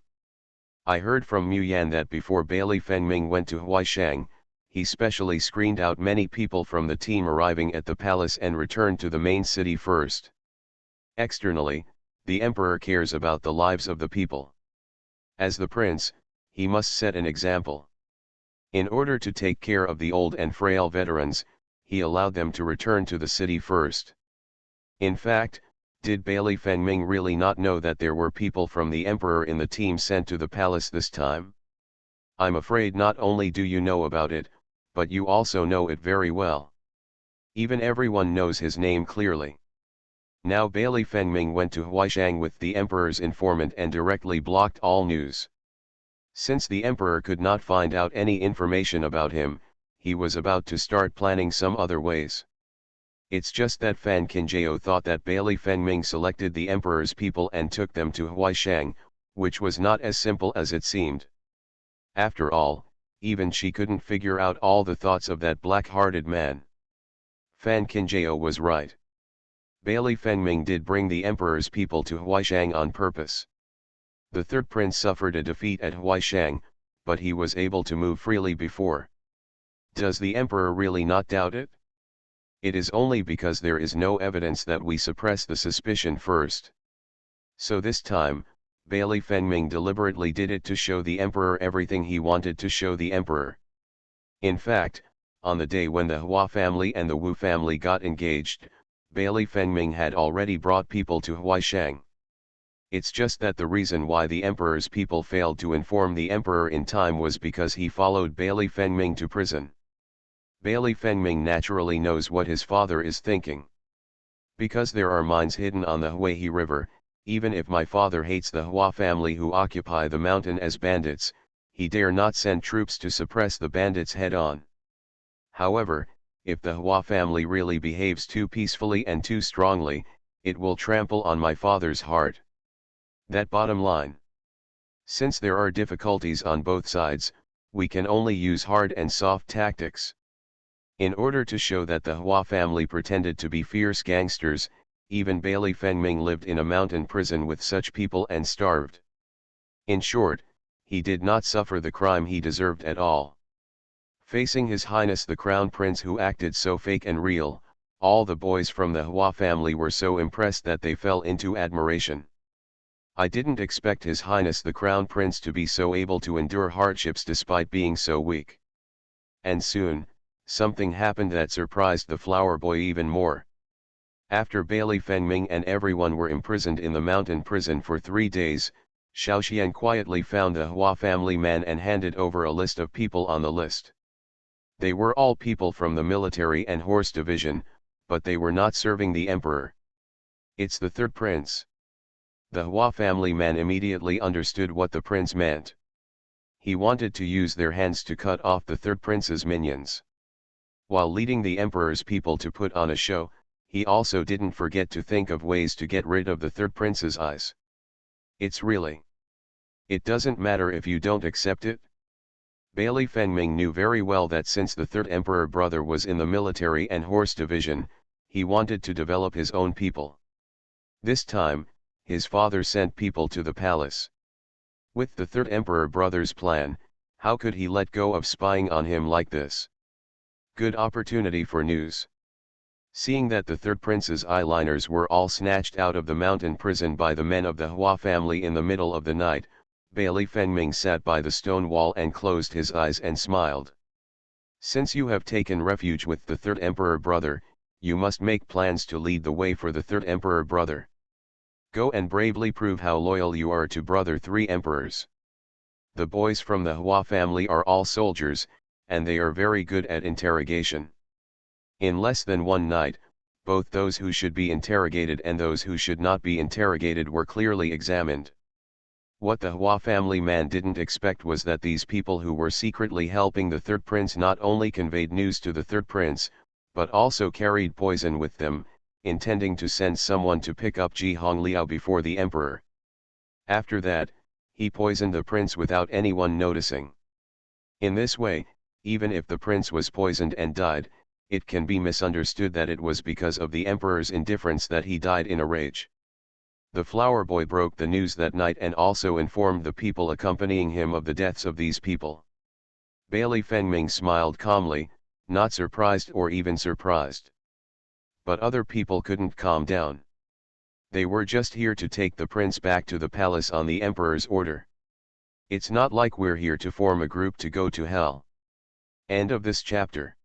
I heard from Mu Yan that before Bailey Fengming went to Huaishang, he specially screened out many people from the team arriving at the palace and returned to the main city first. Externally, the emperor cares about the lives of the people. As the prince, he must set an example. In order to take care of the old and frail veterans, he allowed them to return to the city first. In fact, did Bailey Fengming really not know that there were people from the emperor in the team sent to the palace this time? I'm afraid not only do you know about it, but you also know it very well. Even everyone knows his name clearly. Now Bailey Fengming went to Huaishang with the emperor's informant and directly blocked all news. Since the emperor could not find out any information about him, he was about to start planning some other ways. It's just that Fan Qinjiao thought that Bailey Fengming selected the emperor's people and took them to Huaishang, which was not as simple as it seemed. After all, even she couldn't figure out all the thoughts of that black-hearted man. Fan Qinjiao was right. Bailey Fengming did bring the emperor's people to Huaishang on purpose. The third prince suffered a defeat at Huaishang, but he was able to move freely before. Does the emperor really not doubt it? It is only because there is no evidence that we suppress the suspicion first. So this time, Bailey Fengming deliberately did it to show the emperor everything he wanted to show the emperor. In fact, on the day when the Hua family and the Wu family got engaged, Bailey Fengming had already brought people to Huaishang. It's just that the reason why the emperor's people failed to inform the emperor in time was because he followed Bailey Fengming to prison. Bailey Fengming naturally knows what his father is thinking. Because there are mines hidden on the Huihe River, even if my father hates the Hua family who occupy the mountain as bandits, he dare not send troops to suppress the bandits head-on. However, if the Hua family really behaves too peacefully and too strongly, it will trample on my father's heart. That bottom line. Since there are difficulties on both sides, we can only use hard and soft tactics. In order to show that the Hua family pretended to be fierce gangsters, even Bailey Fengming lived in a mountain prison with such people and starved. In short, he did not suffer the crime he deserved at all. Facing His Highness the Crown Prince, who acted so fake and real, all the boys from the Hua family were so impressed that they fell into admiration. I didn't expect His Highness the Crown Prince to be so able to endure hardships despite being so weak. And soon, something happened that surprised the flower boy even more. After Bailey Fengming and everyone were imprisoned in the mountain prison for 3 days, Xiaoxian quietly found the Hua family man and handed over a list of people on the list. They were all people from the military and horse division, but they were not serving the emperor. It's the third prince. The Hua family man immediately understood what the prince meant. He wanted to use their hands to cut off the third prince's minions. While leading the emperor's people to put on a show, he also didn't forget to think of ways to get rid of the third prince's eyes. It doesn't matter if you don't accept it. Bailey Fengming knew very well that since the third emperor brother was in the military and horse division, he wanted to develop his own people. This time, his father sent people to the palace. With the third emperor brother's plan, how could he let go of spying on him like this? Good opportunity for news. Seeing that the third prince's eyeliners were all snatched out of the mountain prison by the men of the Hua family in the middle of the night, Bailey Fengming sat by the stone wall and closed his eyes and smiled. Since you have taken refuge with the third emperor brother, you must make plans to lead the way for the third emperor brother. Go and bravely prove how loyal you are to brother three emperors. The boys from the Hua family are all soldiers, and they are very good at interrogation. In less than one night, both those who should be interrogated and those who should not be interrogated were clearly examined. What the Hua family man didn't expect was that these people who were secretly helping the third prince not only conveyed news to the third prince, but also carried poison with them, intending to send someone to pick up Ji Hongliao before the emperor. After that, he poisoned the prince without anyone noticing. In this way, even if the prince was poisoned and died, it can be misunderstood that it was because of the emperor's indifference that he died in a rage. The flower boy broke the news that night and also informed the people accompanying him of the deaths of these people. Bailey Fengming smiled calmly, not surprised or even surprised. But other people couldn't calm down. They were just here to take the prince back to the palace on the emperor's order. It's not like we're here to form a group to go to hell. End of this chapter.